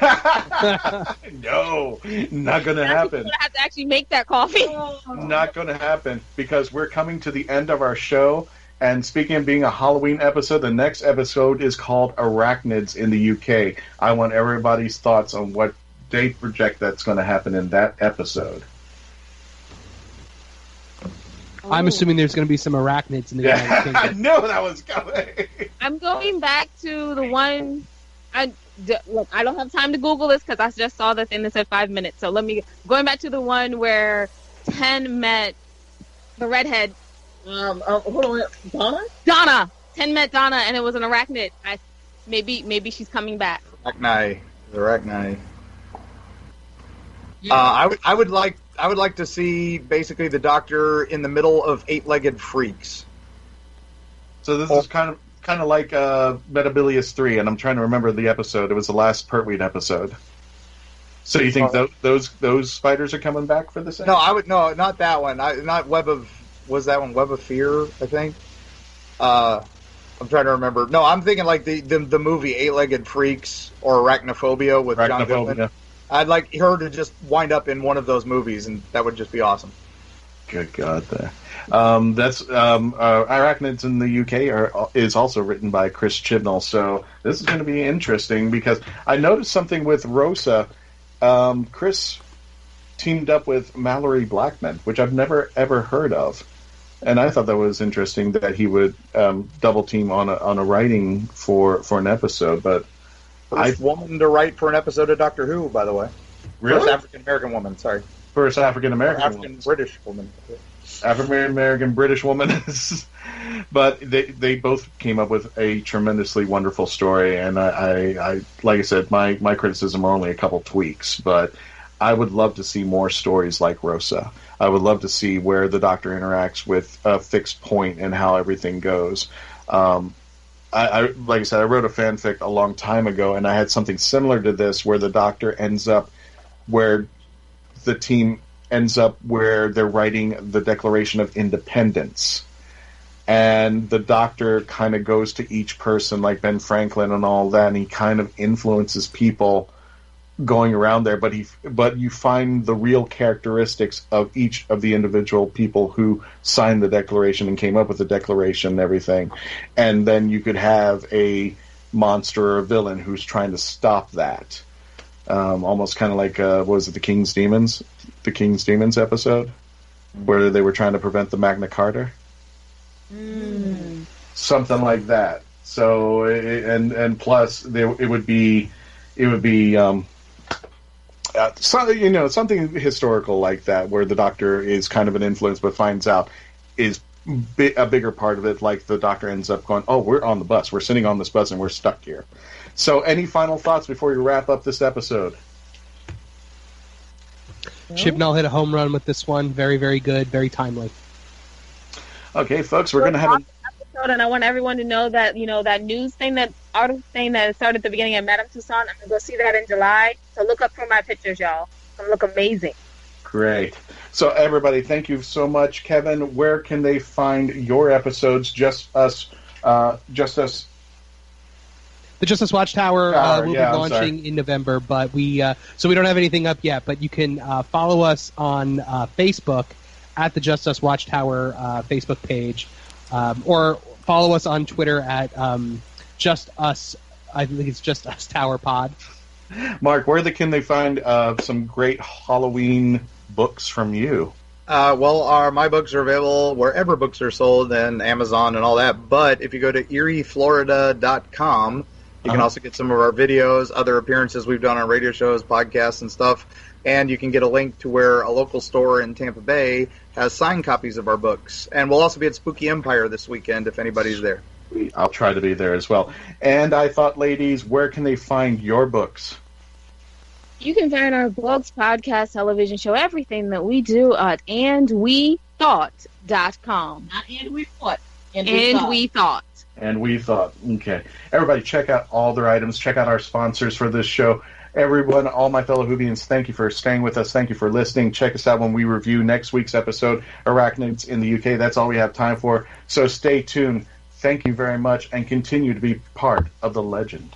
Speaker 2: No, not going to happen.
Speaker 13: I'm going to have to actually make that coffee.
Speaker 2: Not going to happen, because we're coming to the end of our show. And speaking of being a Halloween episode, the next episode is called Arachnids in the UK. I want everybody's thoughts on what they project that's going to happen in that episode.
Speaker 4: I'm assuming there's going to be some arachnids in the United Kingdom.
Speaker 2: I knew that was coming.
Speaker 13: I'm going back to the one. Look, I don't have time to Google this because I just saw the thing that said 5 minutes. So going back to the one where 10 met the redhead.
Speaker 7: Hold on,
Speaker 13: Donna. 10 met Donna, and it was an arachnid. Maybe she's coming back.
Speaker 5: Arachni. I would like to see basically the Doctor in the middle of eight-legged freaks.
Speaker 2: So this is kind of like Metabilius 3, and I'm trying to remember the episode. It was the last Pertwee episode. So you think those spiders are coming back for this?
Speaker 5: No, not that one. Not Web of. Was that one Web of Fear? I think. I'm trying to remember. No, I'm thinking like the movie Eight-Legged Freaks or Arachnophobia with John Goodman. I'd like her to just wind up in one of those movies, and that would just be awesome.
Speaker 2: Good God, there. That's Arachnids in the UK is also written by Chris Chibnall, so this is going to be interesting because I noticed something with Rosa. Chris teamed up with Mallory Blackman, which I've never ever heard of, and I thought that was interesting that he would double team on a writing for an episode, but.
Speaker 5: First woman to write for an episode of Doctor Who, by the way.
Speaker 2: Really?
Speaker 5: First African-American woman, sorry.
Speaker 2: First African-American
Speaker 5: African-British woman.
Speaker 2: African-American British woman. But they both came up with a tremendously wonderful story, and I like I said, my criticism are only a couple tweaks, but I would love to see more stories like Rosa. I would love to see where the Doctor interacts with a fixed point and how everything goes. I like I said, I wrote a fanfic a long time ago, and I had something similar to this, where the Doctor ends up where the team ends up where they're writing the Declaration of Independence, and the Doctor kind of goes to each person, like Ben Franklin and all that, and he kind of influences people going around there, but you find the real characteristics of each of the individual people who signed the Declaration and came up with the Declaration and everything, and then you could have a monster or a villain who's trying to stop that. Almost kind of like was it the King's Demons episode where they were trying to prevent the Magna Carta, something like that. So and plus it would be something historical like that, where the Doctor is kind of an influence, but finds out is a bigger part of it. Like the Doctor ends up going, "Oh, we're on the bus. We're sitting on this bus, and we're stuck here." So, any final thoughts before we wrap up this episode?
Speaker 4: Chibnall hit a home run with this one. Very, very good. Very timely.
Speaker 2: Okay, folks, we're going to have an
Speaker 13: episode, and I want everyone to know that that news thing, that article thing that started at the beginning of Madame Tussauds. I'm gonna go see that in July. So look up for my pictures, y'all. It's gonna look amazing.
Speaker 2: Great. So everybody, thank you so much, Kevin. Where can they find your episodes? Just Us.
Speaker 4: The Just Us Watchtower will be launching in November, but so we don't have anything up yet. But you can follow us on Facebook at the Just Us Watchtower Facebook page, or follow us on Twitter at Just Us. I think it's Just Us Tower Pod.
Speaker 2: Mark, where can they find some great Halloween books from you?
Speaker 5: My books are available wherever books are sold, and Amazon and all that. But if you go to erieflorida.com, you can also get some of our videos, other appearances we've done on radio shows, podcasts, and stuff. And you can get a link to where a local store in Tampa Bay has signed copies of our books. And we'll also be at Spooky Empire this weekend if anybody's there.
Speaker 2: I'll try to be there as well. And I thought, ladies, where can they find your books?
Speaker 13: You can find our books, podcast, television show, everything that we do at andwethought.com.
Speaker 7: Not and we thought.
Speaker 13: And we thought.
Speaker 2: And we thought. Okay. Everybody, check out all their items. Check out our sponsors for this show. Everyone, all my fellow Whovians, thank you for staying with us. Thank you for listening. Check us out when we review next week's episode, Arachnids in the UK. That's all we have time for. So stay tuned. thank you very much and continue to be part of the legend.